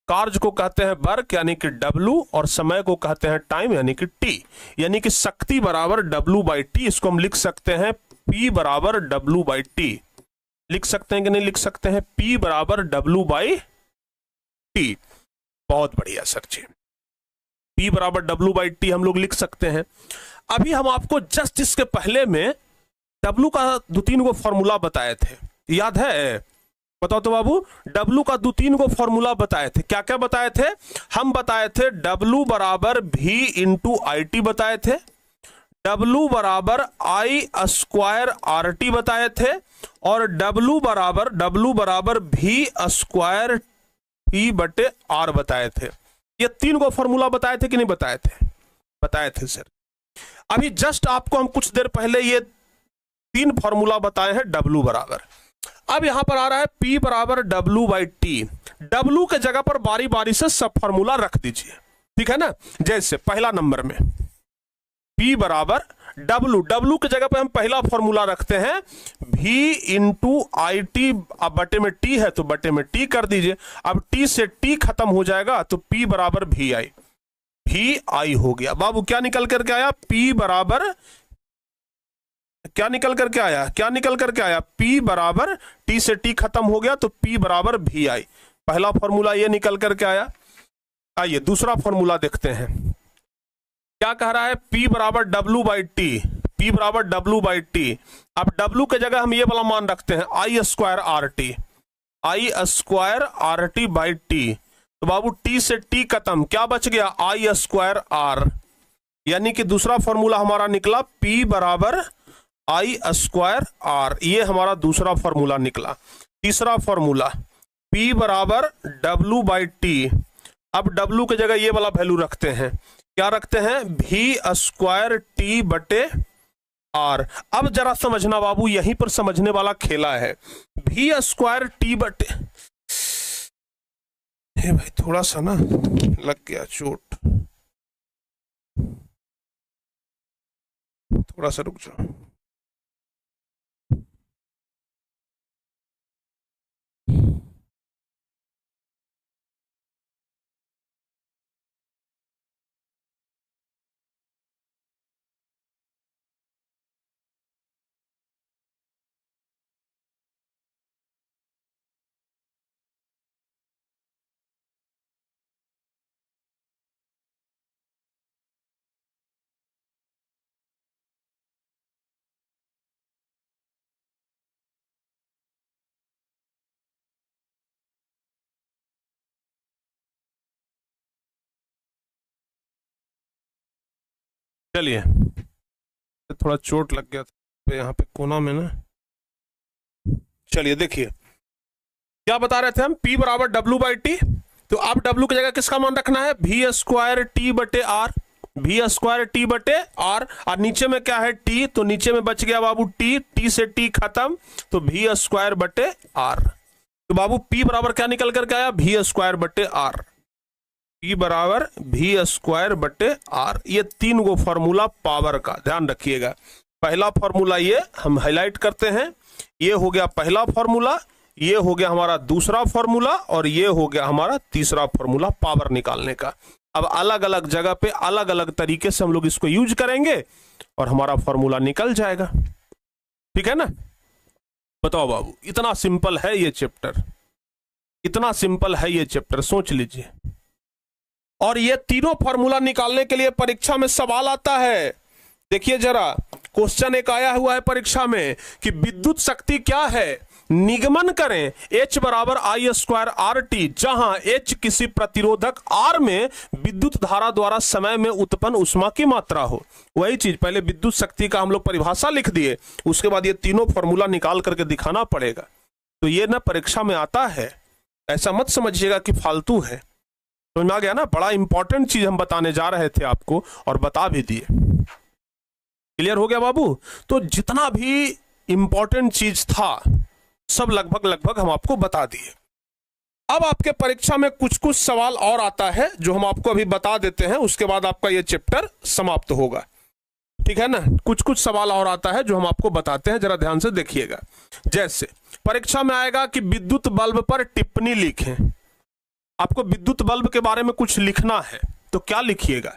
कार्य को कहते हैं वर्क यानी कि W, और समय को कहते हैं टाइम यानी कि T। यानी कि शक्ति बराबर W/T। इसको हम लिख सकते हैं P बराबर W/T। लिख सकते हैं कि नहीं लिख सकते हैं? P बराबर W/T। बहुत बढ़िया सर जी, P बराबर W/T हम लोग लिख सकते हैं। अभी हम आपको जस्ट इसके पहले में W का 2-3 को फॉर्मूला बताए थे, याद है? बताओ तो बाबू, W का 2-3 को फॉर्मूला बताए थे। क्या क्या बताए थे? हम बताए थे W बराबर V इंटू IT बताए थे, W बराबर I² RT बताए थे, और W बराबर V² P बटे R बताए थे। ये 3 को फॉर्मूला बताए थे कि नहीं बताए थे? बताए थे सर। अभी जस्ट आपको हम कुछ देर पहले ये 3 फॉर्मूला बताए हैं W बराबर। अब यहां पर आ रहा है P बराबर W/T। W के जगह पर बारी बारी से सब फॉर्मूला रख दीजिए, ठीक है ना। जैसे पहला नंबर में P बराबर डब्लू, डब्लू की जगह पे हम पहला फॉर्मूला रखते हैं V इंटू आई टी। अब बटे में T है तो बटे में T कर दीजिए। अब T से T खत्म हो जाएगा तो P बराबर VI, VI हो गया। बाबू क्या निकल करके आया? P बराबर क्या निकल करके आया? क्या निकल करके आया? P बराबर T से T खत्म हो गया तो P बराबर VI। पहला फॉर्मूला ये निकल करके आया। आइए दूसरा फॉर्मूला देखते हैं। क्या कह रहा है? P बराबर W बाई टी, P बराबर W बाई टी। अब W के जगह हम ये वाला मान रखते हैं I square R T, I square R T by T. तो बाबू T से T खत्म, क्या बच गया? I square R। यानी कि दूसरा फॉर्मूला हमारा निकला P बराबर I स्क्वायर R। ये हमारा दूसरा फॉर्मूला निकला। तीसरा फॉर्मूला P बराबर W बाई टी। अब W की जगह ये वाला वैल्यू रखते हैं। क्या रखते हैं? V स्क्वायर T बटे R। अब जरा समझना बाबू, यहीं पर समझने वाला खेला है। V स्क्वायर T बटे, हे भाई थोड़ा सा ना लग गया चोट, थोड़ा सा रुक जाओ। चलिए, थोड़ा चोट लग गया था यहाँ पे कोना में ना। चलिए देखिए क्या बता रहे थे हम? P बराबर W बाई टी। तो अब W की जगह किसका मान रखना है? V स्क्वायर T बटे R, V स्क्वायर T बटे R। और नीचे में क्या है? T, तो नीचे में बच गया बाबू T, T से T खत्म तो V स्क्वायर बटे R। तो बाबू P बराबर क्या निकल करके आया? V स्क्वायर बटे R। P बराबर V स्क्वायर बटे R। ये तीन गो फॉर्मूला पावर का ध्यान रखिएगा। पहला फॉर्मूला ये हम हाईलाइट करते हैं, ये हो गया पहला फॉर्मूला, ये हो गया हमारा दूसरा फॉर्मूला, और ये हो गया हमारा तीसरा फॉर्मूला पावर निकालने का। अब अलग अलग जगह पे अलग अलग तरीके से हम लोग इसको यूज करेंगे और हमारा फॉर्मूला निकल जाएगा। ठीक है ना? बताओ बाबू, इतना सिंपल है ये चैप्टर, इतना सिंपल है ये चैप्टर, सोच लीजिए। और ये तीनों फॉर्मूला निकालने के लिए परीक्षा में सवाल आता है। देखिए जरा, क्वेश्चन एक आया हुआ है परीक्षा में कि विद्युत शक्ति क्या है? निगमन करें H बराबर I स्क्वायर आर टी, जहां H किसी प्रतिरोधक R में विद्युत धारा द्वारा समय में उत्पन्न ऊष्मा की मात्रा हो। वही चीज, पहले विद्युत शक्ति का हम लोग परिभाषा लिख दिए, उसके बाद ये तीनों फॉर्मूला निकाल करके दिखाना पड़ेगा। तो ये ना परीक्षा में आता है, ऐसा मत समझिएगा कि फालतू है। समझ में आ गया ना? बड़ा इंपॉर्टेंट चीज हम बताने जा रहे थे आपको और बता भी दिए। क्लियर हो गया बाबू? तो जितना भी इंपॉर्टेंट चीज था सब लगभग लगभग हम आपको बता दिए। अब आपके परीक्षा में कुछ कुछ सवाल और आता है जो हम आपको अभी बता देते हैं, उसके बाद आपका ये चैप्टर समाप्त होगा। ठीक है ना? कुछ कुछ सवाल और आता है जो हम आपको बताते हैं, जरा ध्यान से देखिएगा। जैसे परीक्षा में आएगा कि विद्युत बल्ब पर टिप्पणी लिखें। आपको विद्युत बल्ब के बारे में कुछ लिखना है तो क्या लिखिएगा?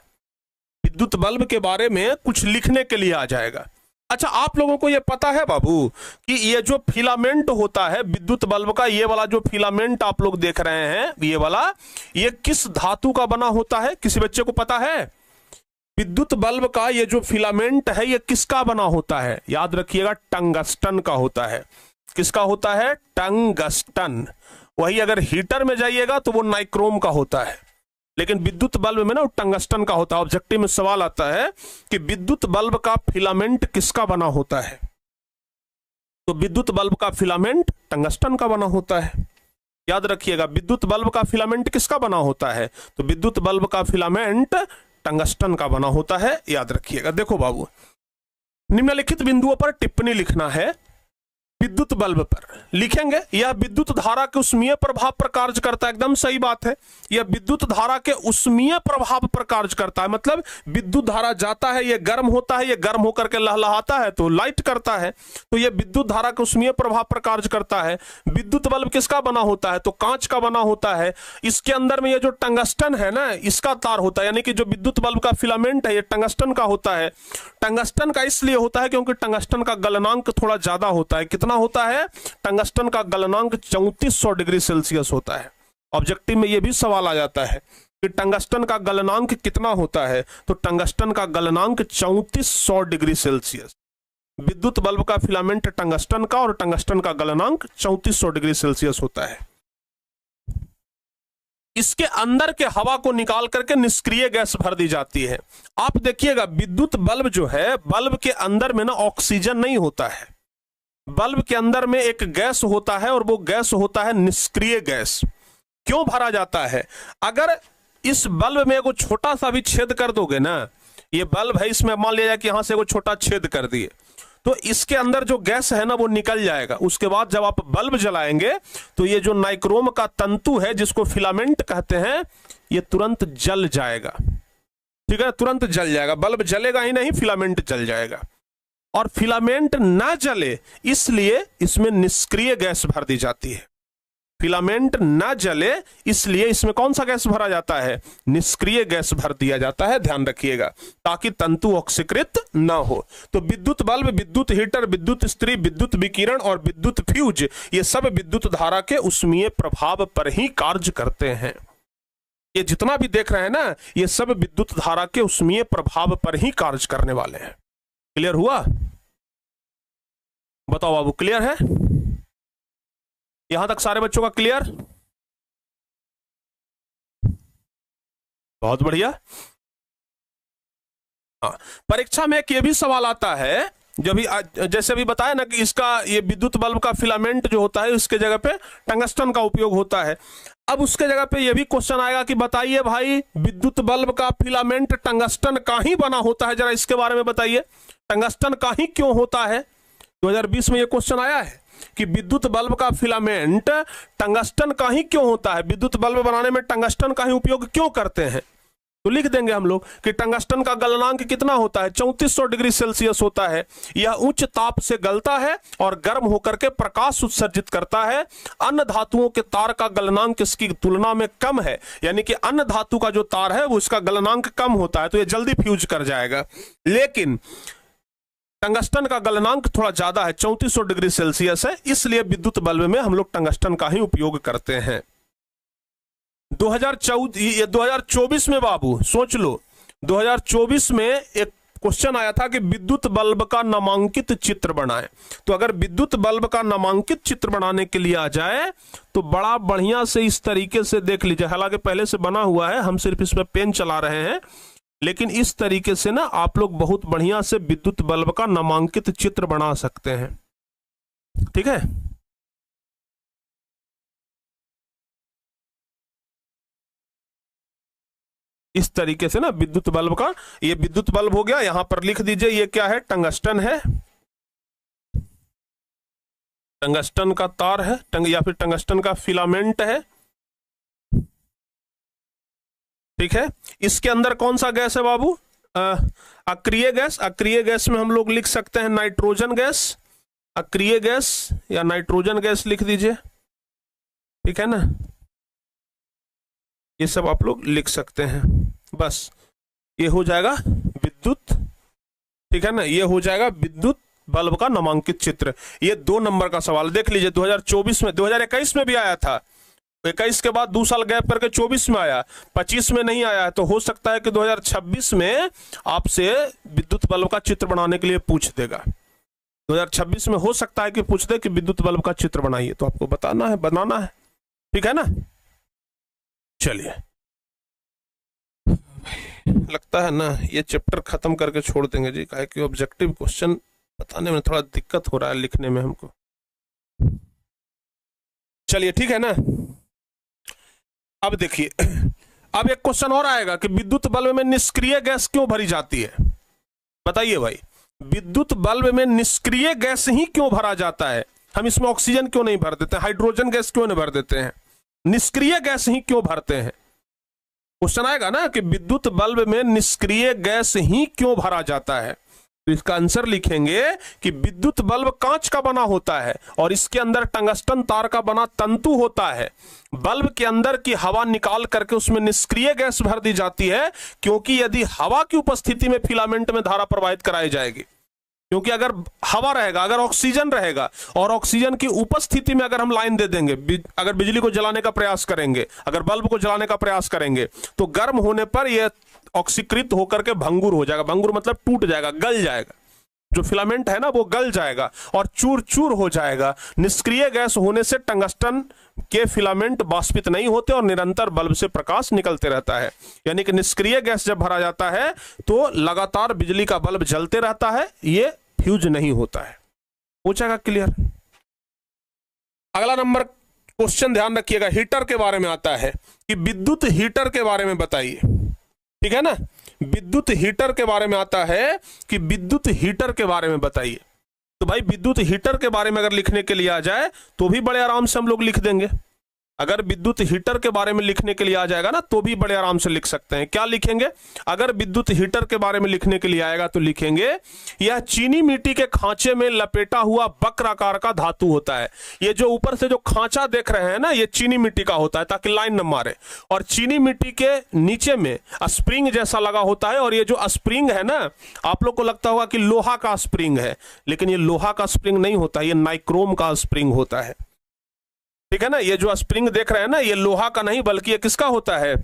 विद्युत बल्ब के बारे में कुछ लिखने के लिए आ जाएगा। अच्छा, आप लोगों को यह पता है बाबू कि ये जो फिलामेंट होता है विद्युत बल्ब का, ये वाला जो फिलामेंट आप लोग देख रहे हैं, ये वाला, ये किस धातु का बना होता है? किसी बच्चे को पता है? विद्युत बल्ब का ये जो फिलामेंट है ये किसका बना होता है? याद रखिएगा, टंगस्टन का होता है। किसका होता है? टंगस्टन। वही अगर हीटर में जाइएगा तो वो नाइक्रोम का होता है, लेकिन विद्युत बल्ब में ना टंगस्टन का होता है। ऑब्जेक्टिव में सवाल आता है कि विद्युत बल्ब का फिलामेंट किसका बना होता है? तो विद्युत बल्ब का फिलामेंट टंगस्टन का बना होता है। याद रखिएगा, विद्युत बल्ब का फिलामेंट किसका बना होता है? तो विद्युत बल्ब का फिलामेंट टंगस्टन का बना होता है। याद रखिएगा। देखो बाबू, निम्नलिखित बिंदुओं पर टिप्पणी लिखना है। विद्युत बल्ब पर लिखेंगे यह विद्युत धारा के उष्मीय प्रभाव पर कार्य करता है। एकदम सही बात है, यह विद्युत धारा के उष्मीय प्रभाव पर कार्य करता है। मतलब विद्युत धारा जाता है, यह गर्म होता है, यह गर्म होकर के लहलहाता है तो लाइट करता है, तो यह विद्युत धारा के उष्मीय प्रभाव पर कार्य करता है। विद्युत बल्ब किसका बना होता है? तो कांच का बना होता है। इसके अंदर में यह जो टंगस्टन है ना, इसका तार होता है, यानी कि जो विद्युत बल्ब का फिलामेंट है ये टंगस्टन का होता है। टंगस्टन का इसलिए होता है क्योंकि टंगस्टन का गलनांक थोड़ा ज्यादा होता है। कितना होता है? टंगस्टन का गलनांक 3400 डिग्री सेल्सियस होता है। ऑब्जेक्टिव में यह भी सवाल आ जाता है कि टंगस्टन का गलनांक कितना होता है, तो टंगस्टन का गलनांक 3400 डिग्री सेल्सियस। विद्युत बल्ब का फिलामेंट टंगस्टन का और टंगस्टन का गलनांक 3400 डिग्री सेल्सियस होता है। इसके अंदर के हवा को निकाल करके निष्क्रिय गैस भर दी जाती है। आप देखिएगा विद्युत बल्ब जो है, बल्ब के अंदर में ना ऑक्सीजन नहीं होता है, बल्ब के अंदर में एक गैस होता है और वो गैस होता है निष्क्रिय गैस। क्यों भरा जाता है? अगर इस बल्ब में एगो छोटा सा भी छेद कर दोगे ना, ये बल्ब है, इसमें मान लिया जाए कि यहां से एगो छोटा छेद कर दिए, तो इसके अंदर जो गैस है ना वो निकल जाएगा। उसके बाद जब आप बल्ब जलाएंगे तो ये जो नाइक्रोम का तंतु है जिसको फिलामेंट कहते हैं, ये तुरंत जल जाएगा। ठीक है, तुरंत जल जाएगा। बल्ब जलेगा ही नहीं, फिलामेंट जल जाएगा। और फिलामेंट ना जले इसलिए इसमें निष्क्रिय गैस भर दी जाती है। फिलामेंट ना जले इसलिए इसमें कौन सा गैस भरा जाता है? निष्क्रिय गैस भर दिया जाता है। ध्यान रखिएगा, ताकि तंतु ऑक्सीकृत ना हो। तो विद्युत बल्ब, विद्युत हीटर, विद्युत इस्त्री, विद्युत विकिरण और विद्युत फ्यूज, ये सब विद्युत धारा के उष्मीय प्रभाव पर ही कार्य करते हैं। ये जितना भी देख रहे हैं ना, ये सब विद्युत धारा के उष्मीय प्रभाव पर ही कार्य करने वाले हैं। क्लियर हुआ? बताओ बाबू, क्लियर है? यहां तक सारे बच्चों का क्लियर? बहुत बढ़िया। हाँ, परीक्षा में एक ये भी सवाल आता है, जब भी जैसे अभी बताया ना कि इसका ये विद्युत बल्ब का फिलामेंट जो होता है उसके जगह पे टंगस्टन का उपयोग होता है। अब उसके जगह पे ये भी क्वेश्चन आएगा कि बताइए भाई, विद्युत बल्ब का फिलामेंट टंगस्टन का ही बना होता है, जरा इसके बारे में बताइए। टंगस्टन का ही क्यों होता है? 2020 में ये क्वेश्चन आया है कि विद्युत बल्ब का फिलामेंट टंगस्टन का ही क्यों होता है, विद्युत बल्ब बनाने में टंगस्टन का ही उपयोग क्यों करते हैं? तो लिख देंगे हम लोग कि टंगस्टन का गलनांक कितना होता है? 3400 डिग्री सेल्सियस होता है। यह उच्च ताप से गलता है और गर्म होकर के प्रकाश उत्सर्जित करता है। अन्य धातुओं के तार का गलनांक इसकी तुलना में कम है, यानी कि अन्य धातु का जो तार है वो इसका गलनांक कम होता है, तो यह जल्दी फ्यूज कर जाएगा। लेकिन टंगस्टन का गलनांक थोड़ा ज्यादा है, 3400 डिग्री सेल्सियस है, इसलिए विद्युत बल्ब में हम लोग टंगस्टन का ही उपयोग करते हैं। 2024 में बाबू सोच लो, 2024 में एक क्वेश्चन आया था कि विद्युत बल्ब का नामांकित चित्र बनाएं। तो अगर विद्युत बल्ब का नामांकित चित्र बनाने के लिए आ जाए तो बड़ा बढ़िया से इस तरीके से देख लीजिए। हालांकि पहले से बना हुआ है, हम सिर्फ इस पर पेन चला रहे हैं, लेकिन इस तरीके से ना आप लोग बहुत बढ़िया से विद्युत बल्ब का नामांकित चित्र बना सकते हैं। ठीक है, इस तरीके से ना विद्युत बल्ब का, ये विद्युत बल्ब हो गया, यहां पर लिख दीजिए ये क्या है? टंगस्टन है, टंगस्टन का तार है, या फिर टंगस्टन का फिलामेंट है। ठीक है, इसके अंदर कौन सा गैस है बाबू? अक्रिय गैस। अक्रिय गैस में हम लोग लिख सकते हैं नाइट्रोजन गैस, अक्रिय गैस या नाइट्रोजन गैस लिख दीजिए। ठीक है ना, ये सब आप लोग लिख सकते हैं। बस ये हो जाएगा विद्युत, ठीक है ना, ये हो जाएगा विद्युत बल्ब का नामांकित चित्र। ये 2 नंबर का सवाल देख लीजिए। 2024 में, 2021 में भी आया था, 21 के बाद 2 साल गैप करके 24 में आया, 25 में नहीं आया है। तो हो सकता है कि 2026 में आपसे विद्युत बल्ब का चित्र बनाने के लिए पूछ देगा। 2026 में हो सकता है कि पूछ दे कि विद्युत बल्ब का चित्र बनाइए, तो आपको बताना है, बनाना है। ठीक है ना, चलिए, लगता है ना ये चैप्टर खत्म करके छोड़ देंगे जी, काहे कि ऑब्जेक्टिव क्वेश्चन बताने में थोड़ा दिक्कत हो रहा है, लिखने में हमको। चलिए ठीक है ना, अब देखिए, अब एक क्वेश्चन और आएगा कि विद्युत बल्ब में निष्क्रिय गैस क्यों भरी जाती है? बताइए भाई, विद्युत बल्ब में निष्क्रिय गैस ही क्यों भरा जाता है? हम इसमें ऑक्सीजन क्यों नहीं भर देते हैं, हाइड्रोजन गैस क्यों नहीं भर देते हैं, निष्क्रिय गैस ही क्यों भरते हैं? क्वेश्चन आएगा ना कि विद्युत बल्ब में निष्क्रिय गैस ही क्यों भरा जाता है। तो इसका आंसर लिखेंगे कि विद्युत बल्ब कांच का बना होता है और इसके अंदर टंगस्टन तार का बना तंतु होता है। बल्ब के अंदर की हवा निकाल करके उसमें निष्क्रिय गैस भर दी जाती है, क्योंकि यदि हवा की उपस्थिति में फिलामेंट में धारा प्रवाहित कराई जाएगी, क्योंकि अगर हवा रहेगा, अगर ऑक्सीजन रहेगा और ऑक्सीजन की उपस्थिति में अगर हम लाइन दे देंगे, अगर बिजली को जलाने का प्रयास करेंगे, अगर बल्ब को जलाने का प्रयास करेंगे, तो गर्म होने पर यह ऑक्सीकृत होकर के भंगुर हो जाएगा। भंगुर मतलब टूट जाएगा, गल जाएगा, जो फिलामेंट है ना वो गल जाएगा और चूर चूर हो जाएगा। निष्क्रिय गैस होने से टंगस्टन के फिलामेंट वाष्पित नहीं होते और निरंतर बल्ब से प्रकाश निकलते रहता है। यानी कि निष्क्रिय गैस जब भरा जाता है तो लगातार बिजली का बल्ब जलते रहता है, ये फ्यूज नहीं होता है। पूछेगा क्लियर। अगला नंबर क्वेश्चन ध्यान रखिएगा, हीटर के बारे में आता है कि विद्युत हीटर के बारे में बताइए। ठीक है ना, विद्युत हीटर के बारे में आता है कि विद्युत हीटर के बारे में बताइए। तो भाई विद्युत हीटर के बारे में अगर लिखने के लिए आ जाए तो भी बड़े आराम से हम लोग लिख देंगे। अगर विद्युत हीटर के बारे में लिखने के लिए आ जाएगा ना तो भी बड़े आराम से लिख सकते हैं। क्या लिखेंगे? अगर विद्युत हीटर के बारे में लिखने के लिए आएगा तो लिखेंगे यह चीनी मिट्टी के खांचे में लपेटा हुआ वक्र आकार का धातु होता है। ये जो ऊपर से जो खांचा देख रहे हैं ना, ये चीनी मिट्टी का होता है ताकि लाइन न मारे, और चीनी मिट्टी के नीचे में स्प्रिंग जैसा लगा होता है। और ये जो स्प्रिंग है ना, आप लोग को लगता होगा कि लोहा का स्प्रिंग है, लेकिन ये लोहा का स्प्रिंग नहीं होता, ये नाइक्रोम का स्प्रिंग होता है। ठीक है ना, ये जो स्प्रिंग देख रहे हैं ना, ये लोहा का नहीं बल्कि ये किसका होता है?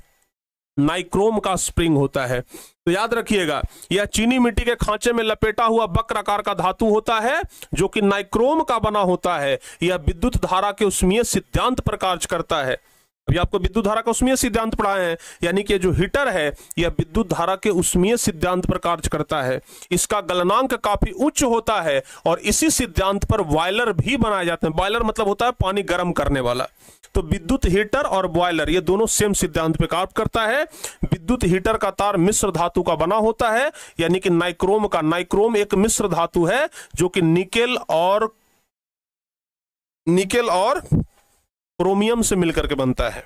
नाइक्रोम का स्प्रिंग होता है। तो याद रखिएगा, यह चीनी मिट्टी के खांचे में लपेटा हुआ वक्र आकार का धातु होता है जो कि नाइक्रोम का बना होता है। यह विद्युत धारा के ऊष्मीय सिद्धांत पर कार्य करता है। अभी आपको विद्युत धारा का ऊष्मीय सिद्धांत पढ़ाए हैं, यानी कि जो हीटर है यह विद्युत धारा के ऊष्मीय सिद्धांत पर कार्य करता है। इसका गलनांक काफी उच्च होता है और इसी सिद्धांत पर बॉयलर भी बनाए जाते हैं। बॉयलर मतलब होता है पानी गर्म करने वाला। तो विद्युत हीटर और बॉयलर ये दोनों सेम सिद्धांत पर कार्य करता है। विद्युत हीटर का तार मिश्र धातु का बना होता है, यानी कि नाइक्रोम का। नाइक्रोम एक मिश्र धातु है जो कि निकेल और क्रोमियम से मिलकर के बनता है।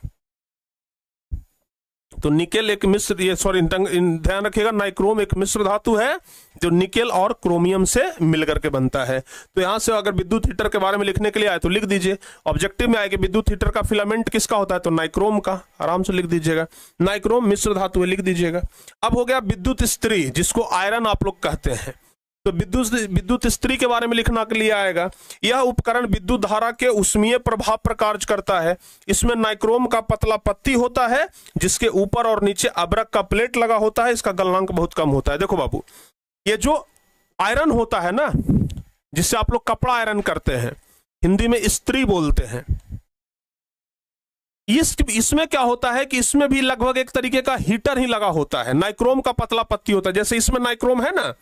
तो निकेल एक मिश्र, ये सॉरी ध्यान रखिएगा, नाइक्रोम एक मिश्र धातु है जो निकेल और क्रोमियम से मिलकर के बनता है। तो यहां से अगर विद्युत हीटर के बारे में लिखने के लिए आए तो लिख दीजिए। ऑब्जेक्टिव में आएगा विद्युत हीटर का फिलामेंट किसका होता है, तो नाइक्रोम का। आराम से लिख दीजिएगा, नाइक्रोम मिश्र धातु है, लिख दीजिएगा। अब हो गया विद्युत स्त्री, जिसको आयरन आप लोग कहते हैं। तो विद्युत स्त्री के बारे में लिखना के लिए आएगा, यह उपकरण विद्युत धारा के ऊष्मीय प्रभाव पर कार्य करता है। इसमें नाइक्रोम का पतला पत्ती होता है जिसके ऊपर और नीचे अब्रक का प्लेट लगा होता है। इसका गलनांक बहुत कम होता है। देखो बाबू, ये जो आयरन होता है ना, जिससे आप लोग कपड़ा आयरन करते हैं, हिंदी में स्त्री बोलते हैं। इसमें क्या होता है कि इसमें भी लगभग एक तरीके का हीटर ही लगा होता है। नाइक्रोम का पतला पत्ती होता है, जैसे इसमें नाइक्रोम है ना,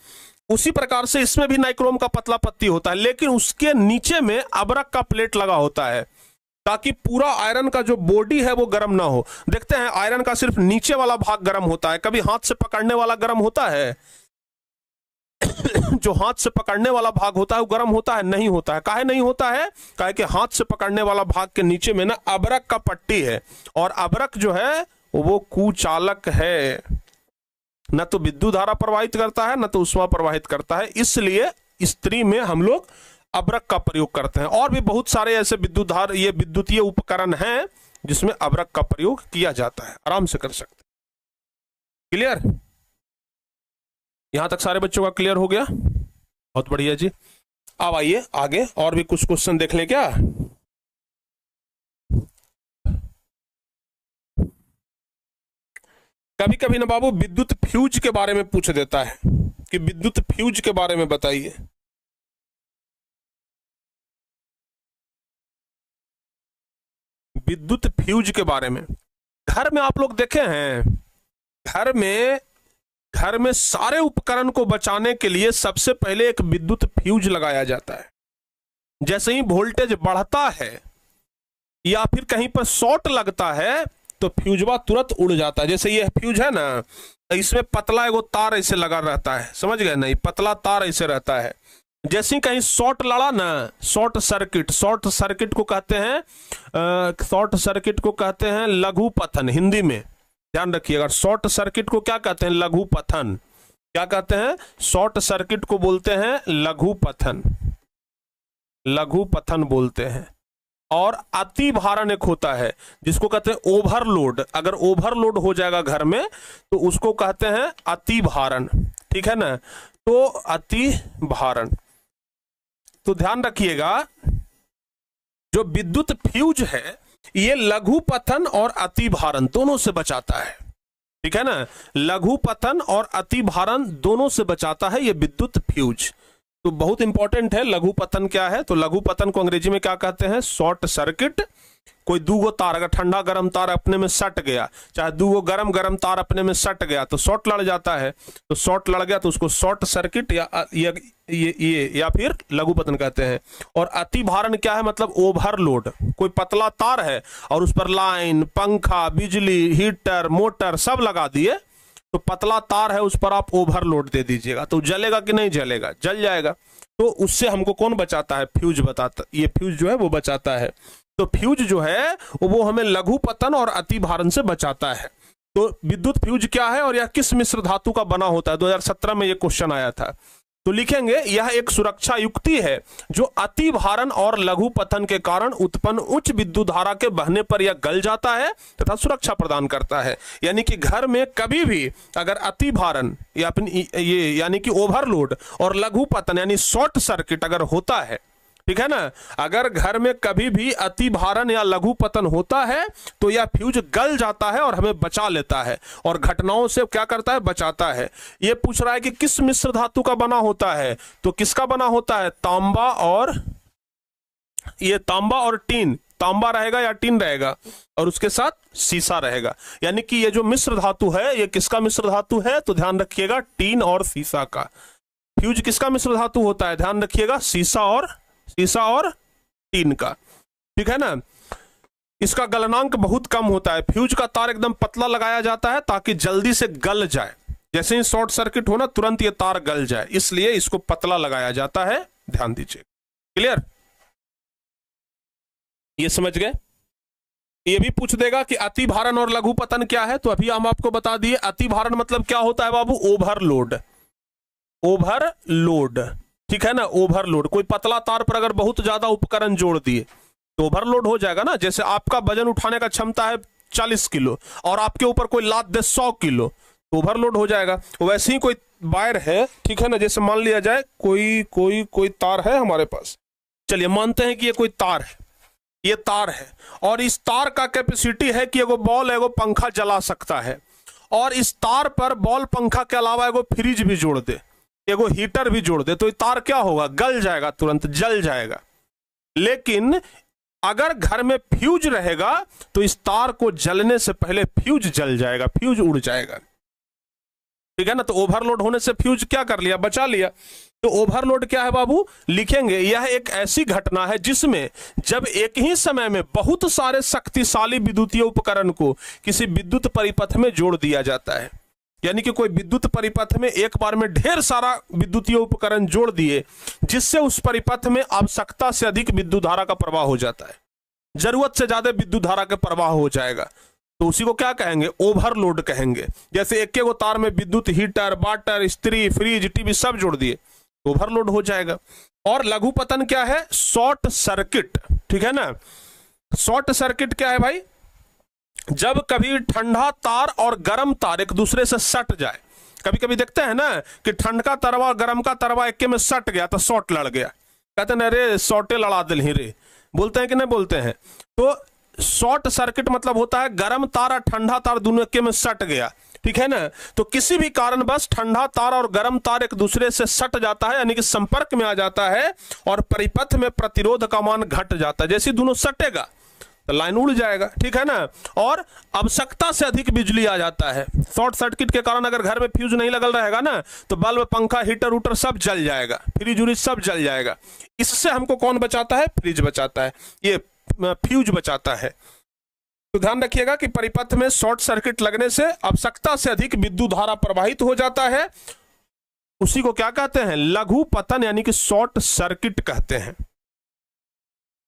उसी प्रकार से इसमें भी नाइक्रोम का पतला पत्ती होता है, लेकिन उसके नीचे में अब्रक का प्लेट लगा होता है ताकि पूरा आयरन का जो बॉडी है वो गर्म ना हो। देखते हैं आयरन का सिर्फ नीचे वाला भाग गर्म होता है। कभी हाथ से पकड़ने वाला गर्म होता है? जो हाथ से पकड़ने वाला भाग होता है वो गर्म होता है? नहीं होता है। काहे नहीं होता है? काहे कि हाथ से पकड़ने वाला भाग के नीचे में ना अब्रक का पट्टी है, और अब्रक जो है वो कुचालक है, न तो विद्युत धारा प्रवाहित करता है न तो ऊष्मा प्रवाहित करता है। इसलिए स्त्री में हम लोग अब्रक का प्रयोग करते हैं। और भी बहुत सारे ऐसे ये विद्युतीय उपकरण हैं जिसमें अब्रक का प्रयोग किया जाता है। आराम से कर सकते हैं। क्लियर? यहां तक सारे बच्चों का क्लियर हो गया? बहुत बढ़िया जी। अब आइए आगे और भी कुछ क्वेश्चन देख लें क्या। कभी कभी ना बाबू विद्युत फ्यूज के बारे में पूछ देता है कि विद्युत फ्यूज के बारे में बताइए। विद्युत फ्यूज के बारे में घर में आप लोग देखे हैं, घर में सारे उपकरण को बचाने के लिए सबसे पहले एक विद्युत फ्यूज लगाया जाता है। जैसे ही वोल्टेज बढ़ता है या फिर कहीं पर शॉर्ट लगता है तो फ्यूजवा तुरंत उड़ जाता है। जैसे ये फ्यूज है ना, इसमें पतला एगो तार ऐसे लगा रहता है, समझ गए नहीं? पतला तार ऐसे रहता है, जैसे ही कहीं शॉर्ट लड़ा ना, शॉर्ट सर्किट को कहते हैं, शॉर्ट सर्किट को कहते हैं लघु पतन हिंदी में, ध्यान रखिएगा। शॉर्ट सर्किट को क्या कहते हैं? लघु पतन। क्या कहते हैं? शॉर्ट सर्किट को बोलते हैं लघु पतन, लघु पतन बोलते हैं। और अति भारण एक होता है जिसको कहते हैं ओवरलोड। अगर ओवरलोड हो जाएगा घर में तो उसको कहते हैं अति भारण, ठीक है ना। तो अति भारण, तो ध्यान रखिएगा जो विद्युत फ्यूज है ये लघु पतन और अति भारण दोनों से बचाता है, ठीक है ना। लघु पतन और अति भारण दोनों से बचाता है ये विद्युत फ्यूज। तो बहुत इंपॉर्टेंट है लघु पतन क्या है। तो लघु पतन को अंग्रेजी में क्या कहते हैं? Short circuit. कोई दूगो तार, अगर ठंडा गर्म तार अपने में सट गया, चाहे दूगो गरम गरम तार अपने में सट गया तो शॉर्ट लड़ जाता है। तो शॉर्ट लड़ गया तो उसको शॉर्ट सर्किट या फिर लघु पतन कहते हैं। और अति भारण क्या है? मतलब ओवरलोड। कोई पतला तार है और उस पर लाइन, पंखा, बिजली, हीटर, मोटर सब लगा दिए, तो पतला तार है उस पर आप ओवरलोड दे दीजिएगा तो जलेगा कि नहीं जलेगा? जल जाएगा। तो उससे हमको कौन बचाता है? फ्यूज बताता, ये फ्यूज जो है वो बचाता है। तो फ्यूज जो है वो हमें लघु पतन और अति भारण से बचाता है। तो विद्युत फ्यूज क्या है और यह किस मिश्र धातु का बना होता है? 2017 में यह क्वेश्चन आया था। तो लिखेंगे यह एक सुरक्षा युक्ति है जो अति भारण और लघु पतन के कारण उत्पन्न उच्च विद्युत धारा के बहने पर यह गल जाता है तथा सुरक्षा प्रदान करता है। यानी कि घर में कभी भी अगर अति भारण या ये यानी कि ओवरलोड और लघु पतन यानी शॉर्ट सर्किट अगर होता है, ठीक है ना, अगर घर में कभी भी अति भारण या लघु पतन होता है तो यह फ्यूज गल जाता है और हमें बचा लेता है और घटनाओं से क्या करता है? बचाता है। यह पूछ रहा है कि किस मिश्र धातु का बना होता है, तो किसका बना होता है? तांबा और ये तांबा और टीन, तांबा रहेगा या टीन रहेगा और उसके साथ सीसा रहेगा। यानी कि ये जो मिश्र धातु है ये किसका मिश्र धातु है? तो ध्यान रखिएगा टीन और सीसा का। फ्यूज किसका मिश्र धातु होता है? ध्यान रखिएगा सीसा और टीन का, ठीक है ना। इसका गलनांक बहुत कम होता है। फ्यूज का तार एकदम पतला लगाया जाता है ताकि जल्दी से गल जाए। जैसे ही शॉर्ट सर्किट हो ना तुरंत ये तार गल जाए, इसलिए इसको पतला लगाया जाता है। ध्यान दीजिए। क्लियर? ये समझ गए? ये भी पूछ देगा कि अति भारण और लघु पतन क्या है, तो अभी हम आपको बता दिए। अति भारण मतलब क्या होता है बाबू? ओवरलोड, ओवरलोड, ठीक है ना। ओवरलोड, कोई पतला तार पर अगर बहुत ज्यादा उपकरण जोड़ दिए तो ओवरलोड हो जाएगा ना। जैसे आपका वजन उठाने का क्षमता है 40 किलो और आपके ऊपर कोई लाद दे 100 किलो तो ओवरलोड हो जाएगा। वैसे ही कोई वायर है, ठीक है ना, जैसे मान लिया जाए कोई तार है हमारे पास, चलिए मानते हैं कि ये कोई तार है, ये तार है और इस तार का कैपेसिटी है कि एगो बॉल एगो पंखा जला सकता है और इस तार पर बॉल पंखा के अलावा एगो फ्रिज भी जोड़ दे, एगो हीटर भी जोड़ दे, तो ये तार क्या होगा? गल जाएगा, तुरंत जल जाएगा। लेकिन अगर घर में फ्यूज रहेगा तो इस तार को जलने से पहले फ्यूज जल जाएगा, फ्यूज उड़ जाएगा, ठीक है ना। तो ओवरलोड होने से फ्यूज क्या कर लिया? बचा लिया। तो ओवरलोड क्या है बाबू? लिखेंगे यह एक ऐसी घटना है जिसमें जब एक ही समय में बहुत सारे शक्तिशाली विद्युतीय उपकरण को किसी विद्युत परिपथ में जोड़ दिया जाता है। यानी कि कोई विद्युत परिपथ में एक बार में ढेर सारा विद्युतीय उपकरण जोड़ दिए जिससे उस परिपथ में आवश्यकता से अधिक विद्युत धारा का प्रवाह हो जाता है, जरूरत से ज्यादा विद्युत धारा का प्रवाह हो जाएगा, तो उसी को क्या कहेंगे? ओवरलोड कहेंगे। जैसे एक एक तार में विद्युत हीटर, वाटर, इस्त्री, फ्रिज, टीवी सब जोड़ दिए तो ओवरलोड हो जाएगा। और लघु पतन क्या है? शॉर्ट सर्किट, ठीक है ना। शॉर्ट सर्किट क्या है भाई? जब कभी ठंडा तार और गर्म तार एक दूसरे से सट जाए, कभी कभी देखते हैं ना कि ठंड का तरवा गर्म का तरवा एक में सट गया तो शॉर्ट लड़ गया, कहते हैं रे शॉर्टे लड़ा दिल ही रे, बोलते हैं कि नहीं बोलते हैं। तो शॉर्ट सर्किट मतलब होता है गर्म तार और ठंडा तार दोनों एक में सट गया, ठीक है ना। तो किसी भी कारणवश ठंडा तार और गर्म तार एक दूसरे से सट जाता है यानी कि संपर्क में आ जाता है और परिपथ में प्रतिरोध का मान घट जाता है। जैसे दोनों सटेगा तो लाइन उड़ जाएगा, ठीक है ना। और आवश्यकता से अधिक बिजली आ जाता है। शॉर्ट सर्किट के कारण अगर घर में फ्यूज नहीं लगल रहेगा ना तो बल्ब, पंखा, हीटर उटर सब जल जाएगा, फ्रिज उरिज सब जल जाएगा। इससे हमको कौन बचाता है? फ्रिज बचाता है, ये फ्यूज बचाता है। तो ध्यान रखिएगा कि परिपथ में शॉर्ट सर्किट लगने से आवश्यकता से अधिक विद्युत धारा प्रवाहित हो जाता है उसी को क्या कहते हैं? लघु पतन यानी कि शॉर्ट सर्किट कहते हैं।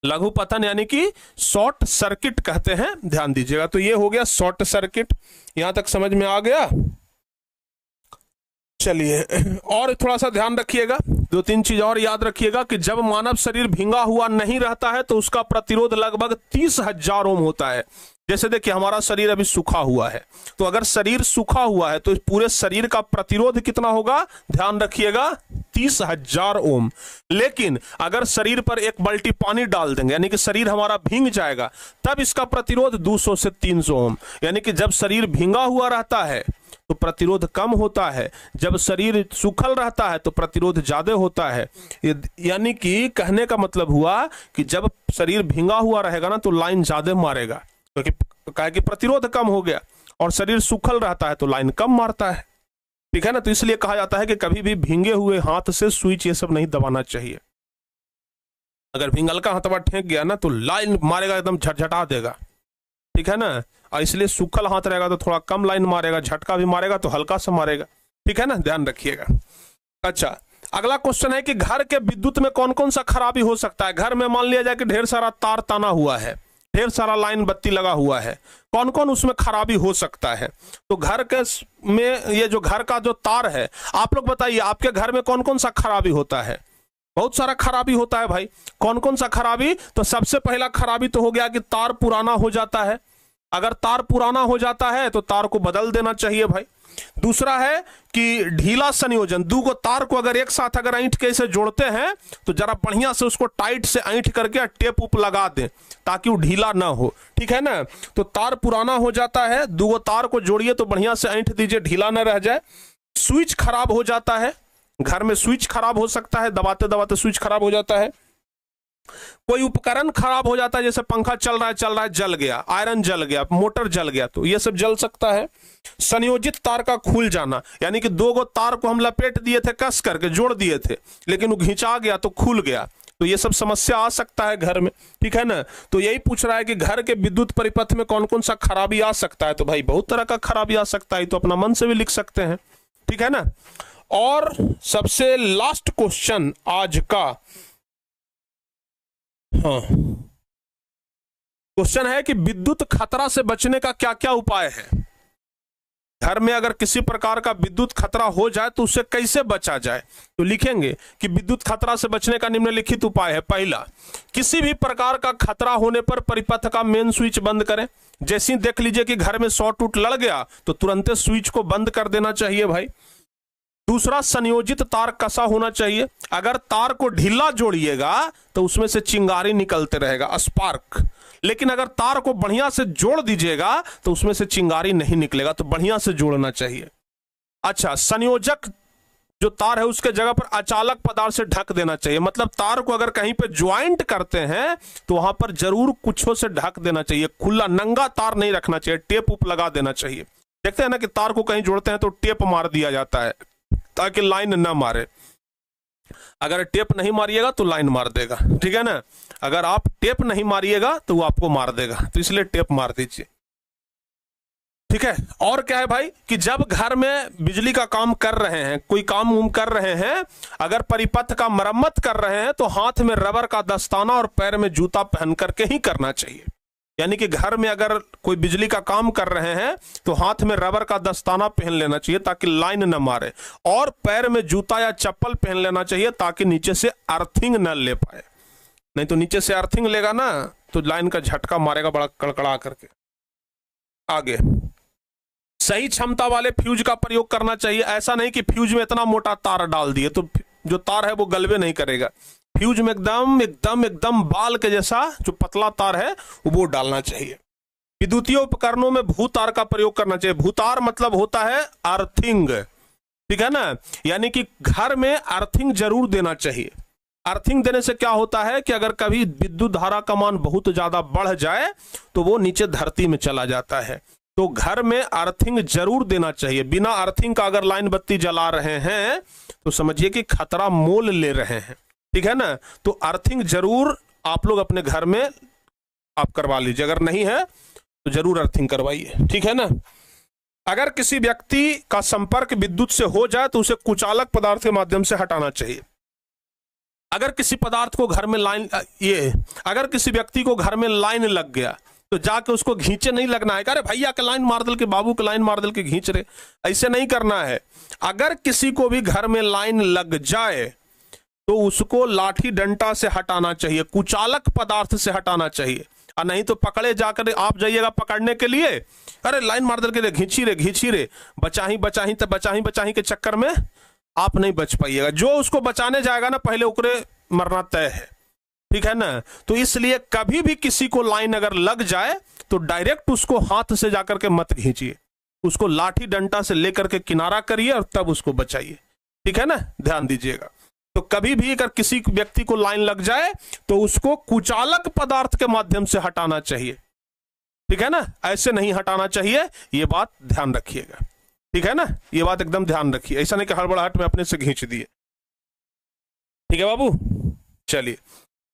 लघु पतन यानी कि शॉर्ट सर्किट कहते हैं, ध्यान दीजिएगा। तो ये हो गया शॉर्ट सर्किट, यहां तक समझ में आ गया। चलिए और थोड़ा सा ध्यान रखिएगा, 2-3 चीज और याद रखिएगा कि जब मानव शरीर भींगा हुआ नहीं रहता है तो उसका प्रतिरोध लगभग 30,000 ओम होता है। जैसे देखिए हमारा शरीर अभी सूखा हुआ है, तो अगर शरीर सूखा हुआ है तो पूरे शरीर का प्रतिरोध कितना होगा? ध्यान रखिएगा 30,000 ओम। लेकिन अगर शरीर पर एक बाल्टी पानी डाल देंगे यानी कि शरीर हमारा भींग जाएगा, तब इसका प्रतिरोध 200 से 300 ओम। यानी कि जब शरीर भींगा हुआ रहता है तो प्रतिरोध कम होता है, जब शरीर सूखल रहता है तो प्रतिरोध ज्यादा होता है। यानी कि कहने का मतलब हुआ कि जब शरीर भींगा हुआ रहेगा ना तो लाइन ज्यादा मारेगा, क्योंकि कि प्रतिरोध कम हो गया, और शरीर सूखल रहता है तो लाइन कम मारता है। ठीक है ना? तो इसलिए कहा जाता है कि कभी भी भींगे हुए हाथ से स्विच ये सब नहीं दबाना चाहिए। अगर भींगल का हथवा ठेक गया ना तो लाइन मारेगा, एकदम झटझटा देगा। ठीक है ना? और इसलिए सूखल हाथ रहेगा तो थोड़ा कम लाइन मारेगा, झटका भी मारेगा तो हल्का सा मारेगा। ठीक है ना? ध्यान रखिएगा। अच्छा, अगला क्वेश्चन है कि घर के विद्युत में कौन कौन सा खराबी हो सकता है? घर में मान लिया जाए कि ढेर सारा तार ताना हुआ है, ढेर सारा लाइन बत्ती लगा हुआ है, कौन कौन उसमें खराबी हो सकता है? तो घर के में ये जो घर का जो तार है, आप लोग बताइए आपके घर में कौन कौन सा खराबी होता है? बहुत सारा खराबी होता है भाई। कौन कौन सा खराबी? तो सबसे पहला खराबी तो हो गया कि तार पुराना हो जाता है। अगर तार पुराना हो जाता है तो तार को बदल देना चाहिए भाई। दूसरा है कि ढीला संयोजन, दो को तार को अगर एक साथ अगर ऐंठ के इसे जोड़ते हैं तो जरा बढ़िया से उसको टाइट से ऐंठ करके टेप उप लगा दें ताकि वो ढीला ना हो। ठीक है ना? तो तार पुराना हो जाता है, दो तार को जोड़िए तो बढ़िया से ऐंठ दीजिए, ढीला ना रह जाए। स्विच खराब हो जाता है, घर में स्विच खराब हो सकता है, दबाते दबाते स्विच खराब हो जाता है। कोई उपकरण खराब हो जाता है, जैसे पंखा चल रहा है जल गया, आयरन जल गया, मोटर जल गया, तो ये सब जल सकता है। संयोजित तार का खुल जाना, यानी कि दो गो तार को हम लपेट दिए थे, कस करके जोड़ दिए थे, लेकिन वो घिंचा गया तो खुल गया, तो ये सब समस्या आ सकता है घर में। ठीक है ना? तो यही पूछ रहा है कि घर के विद्युत परिपथ में कौन कौन सा खराबी आ सकता है? तो भाई बहुत तरह का खराबी आ सकता है, तो अपना मन से भी लिख सकते हैं। ठीक है ना? और सबसे लास्ट क्वेश्चन आज का, हाँ, क्वेश्चन है कि विद्युत खतरा से बचने का क्या क्या उपाय है? घर में अगर किसी प्रकार का विद्युत खतरा हो जाए तो उससे कैसे बचा जाए? तो लिखेंगे कि विद्युत खतरा से बचने का निम्नलिखित उपाय है। पहला, किसी भी प्रकार का खतरा होने पर परिपथ का मेन स्विच बंद करें। जैसे ही देख लीजिए कि घर में शॉर्ट उट लड़ गया तो तुरंत स्विच को बंद कर देना चाहिए भाई। दूसरा, संयोजित तार कसा होना चाहिए। अगर तार को ढीला जोड़िएगा तो उसमें से चिंगारी निकलते रहेगा, स्पार्क। लेकिन अगर तार को बढ़िया से जोड़ दीजिएगा तो उसमें से चिंगारी नहीं निकलेगा, तो बढ़िया से जोड़ना चाहिए। अच्छा, संयोजक जो तार है उसके जगह पर अचालक पदार्थ से ढक देना चाहिए। मतलब तार को अगर कहीं पे ज्वाइंट करते हैं तो वहां पर जरूर कुछों से ढक देना चाहिए, खुला नंगा तार नहीं रखना चाहिए, टेप उप लगा देना चाहिए। देखते हैं ना कि तार को कहीं जोड़ते हैं तो टेप मार दिया जाता है ताकि लाइन ना मारे। अगर टेप नहीं मारिएगा तो लाइन मार देगा। ठीक है ना? अगर आप टेप नहीं मारिएगा तो वो आपको मार देगा, तो इसलिए टेप मार दीजिए। ठीक है? और क्या है भाई कि जब घर में बिजली का काम कर रहे हैं, कोई काम कर रहे हैं, अगर परिपथ का मरम्मत कर रहे हैं तो हाथ में रबर का दस्ताना और पैर में जूता पहन करके ही करना चाहिए। यानी कि घर में अगर कोई बिजली का काम कर रहे हैं तो हाथ में रबर का दस्ताना पहन लेना चाहिए ताकि लाइन न मारे, और पैर में जूता या चप्पल पहन लेना चाहिए ताकि नीचे से अर्थिंग न ले पाए। नहीं तो नीचे से अर्थिंग लेगा ना तो लाइन का झटका मारेगा बड़ा कड़कड़ा करके। आगे, सही क्षमता वाले फ्यूज का प्रयोग करना चाहिए। ऐसा नहीं कि फ्यूज में इतना मोटा तार डाल दिए तो जो तार है वो गलबे नहीं करेगा। फ्यूज में एकदम एकदम एकदम बाल के जैसा जो पतला तार है वो डालना चाहिए। विद्युतीय उपकरणों में भूतार का प्रयोग करना चाहिए। भूतार मतलब होता है अर्थिंग। ठीक है ना? यानी कि घर में अर्थिंग जरूर देना चाहिए। अर्थिंग देने से क्या होता है कि अगर कभी विद्युत धारा का मान बहुत ज्यादा बढ़ जाए तो वो नीचे धरती में चला जाता है, तो घर में अर्थिंग जरूर देना चाहिए। बिना अर्थिंग का अगर लाइन बत्ती जला रहे हैं तो समझिए कि खतरा मोल ले रहे हैं। ठीक है ना? तो अर्थिंग जरूर आप लोग अपने घर में आप करवा लीजिए, अगर नहीं है तो जरूर अर्थिंग करवाइए। ठीक है ना? अगर किसी व्यक्ति का संपर्क विद्युत से हो जाए तो उसे कुचालक पदार्थ के माध्यम से हटाना चाहिए। अगर किसी पदार्थ को घर में अगर किसी व्यक्ति को घर में लाइन लग गया तो जाके उसको घींचे नहीं लगना है, अरे भैया के लाइन मार दल के, बाबू के लाइन मार दल के घींच रहे, ऐसे नहीं करना है। अगर किसी को भी घर में लाइन लग जाए तो उसको लाठी डंडा से हटाना चाहिए, कुचालक पदार्थ से हटाना चाहिए। और नहीं तो पकड़े जाकर आप जाइएगा पकड़ने के लिए, अरे लाइन मार दल के घींची रे, बचाही के चक्कर में आप नहीं बच पाइएगा। जो उसको बचाने जाएगा ना, पहले उकरे मरना तय है, ठीक है ना। तो इसलिए कभी भी किसी को लाइन अगर लग जाए तो डायरेक्ट उसको हाथ से जाकर के मत खींचिए, उसको लाठी डंडा से लेकर के किनारा करिए और तब उसको बचाइए, ठीक है ना, ध्यान दीजिएगा। तो कभी भी अगर किसी व्यक्ति को लाइन लग जाए तो उसको कुचालक पदार्थ के माध्यम से हटाना चाहिए, ठीक है ना, ऐसे नहीं हटाना चाहिए, ये बात ध्यान रखिएगा, ठीक है ना, ये बात एकदम ध्यान रखिए। ऐसा नहीं कि हड़बड़ाहट में अपने से खींच दिए, ठीक है बाबू। चलिए,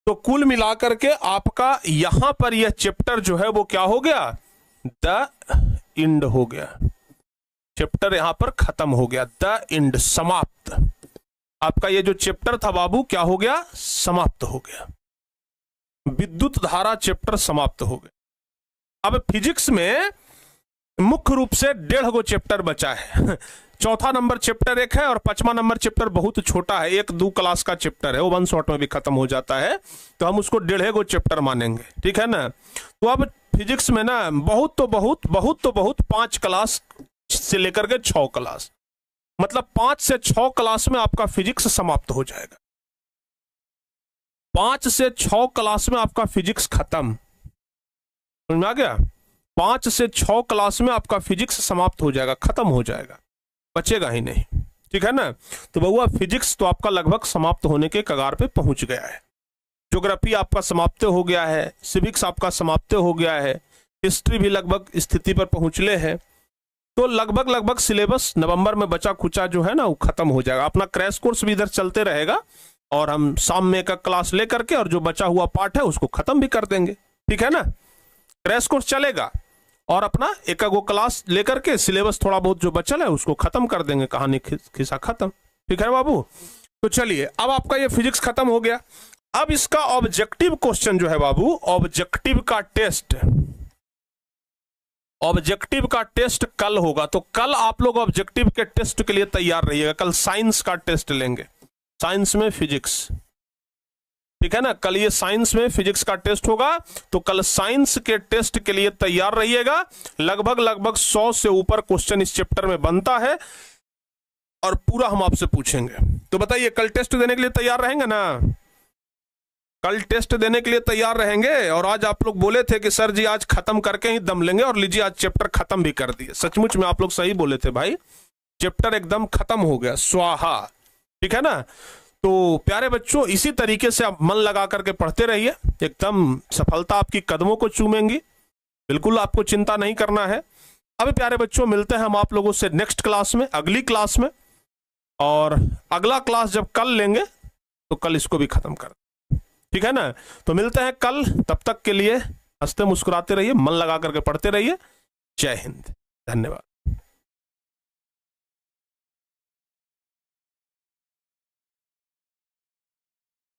तो कुल मिलाकर के आपका यहां पर यह चैप्टर जो है वो क्या हो गया, द इंड हो गया, चैप्टर यहां पर खत्म हो गया, द इंड, समाप्त। आपका ये जो चैप्टर था बाबू क्या हो गया, समाप्त हो गया, विद्युत धारा चैप्टर समाप्त हो गया। अब फिजिक्स में मुख्य रूप से 1.5 चैप्टर बचा है। चौथा नंबर चैप्टर एक है और 5वां नंबर चैप्टर बहुत छोटा है, 1-2 क्लास का चैप्टर है, वो 1 शॉट में भी खत्म हो जाता है, तो हम उसको 1.5 चैप्टर मानेंगे, ठीक है ना। तो अब फिजिक्स में ना बहुत 5 क्लास से लेकर के 6 क्लास, मतलब 5 से 6 क्लास में आपका फिजिक्स समाप्त हो जाएगा। 5 से 6 क्लास में आपका फिजिक्स खत्म, समझ में आ गया। 5 से 6 क्लास में आपका फिजिक्स समाप्त हो जाएगा, खत्म हो जाएगा, बचेगा ही नहीं, ठीक है ना। तो बउआ फिजिक्स तो आपका लगभग समाप्त होने के कगार पे पहुंच गया है। ज्योग्राफी आपका समाप्त हो गया है, सिविक्स आपका समाप्त हो गया है, हिस्ट्री भी लगभग स्थिति पर पहुंचले है। तो लगभग सिलेबस नवंबर में बचा खुचा जो है ना वो खत्म हो जाएगा। अपना क्रैश कोर्स भी इधर चलते रहेगा और हम शाम में एक क्लास लेकर के और जो बचा हुआ पार्ट है उसको खत्म भी कर देंगे, ठीक है ना। क्रैश कोर्स चलेगा और अपना एक क्लास लेकर के सिलेबस थोड़ा बहुत जो बचल है उसको खत्म कर देंगे, कहानी खिस्सा खत्म, ठीक है बाबू। तो चलिए, अब आपका ये फिजिक्स खत्म हो गया। अब इसका ऑब्जेक्टिव क्वेश्चन जो है बाबू, ऑब्जेक्टिव का टेस्ट कल होगा, तो कल आप लोग ऑब्जेक्टिव के टेस्ट के लिए तैयार रहिएगा। कल साइंस का टेस्ट लेंगे, साइंस में फिजिक्स, ठीक है ना। कल ये साइंस में फिजिक्स का टेस्ट होगा, तो कल साइंस के टेस्ट के लिए तैयार रहिएगा। लगभग 100 से ऊपर क्वेश्चन इस चैप्टर में बनता है और पूरा हम आपसे पूछेंगे। तो बताइए, कल टेस्ट देने के लिए तैयार रहेंगे ना? कल टेस्ट देने के लिए तैयार रहेंगे। और आज आप लोग बोले थे कि सर जी आज खत्म करके ही दम लेंगे, और लीजिए आज चैप्टर खत्म भी कर दिए। सचमुच में आप लोग सही बोले थे भाई, चैप्टर एकदम खत्म हो गया, स्वाहा, ठीक है ना। तो प्यारे बच्चों, इसी तरीके से आप मन लगा करके पढ़ते रहिए, एकदम सफलता आपकी कदमों को चूमेंगी, बिल्कुल आपको चिंता नहीं करना है। अब प्यारे बच्चों, मिलते हैं हम आप लोगों से नेक्स्ट क्लास में, अगली क्लास में, और अगला क्लास जब कल लेंगे तो कल इसको भी खत्म कर, ठीक है ना। तो मिलते हैं कल, तब तक के लिए हंसते मुस्कुराते रहिए, मन लगा करके पढ़ते रहिए। जय हिंद, धन्यवाद।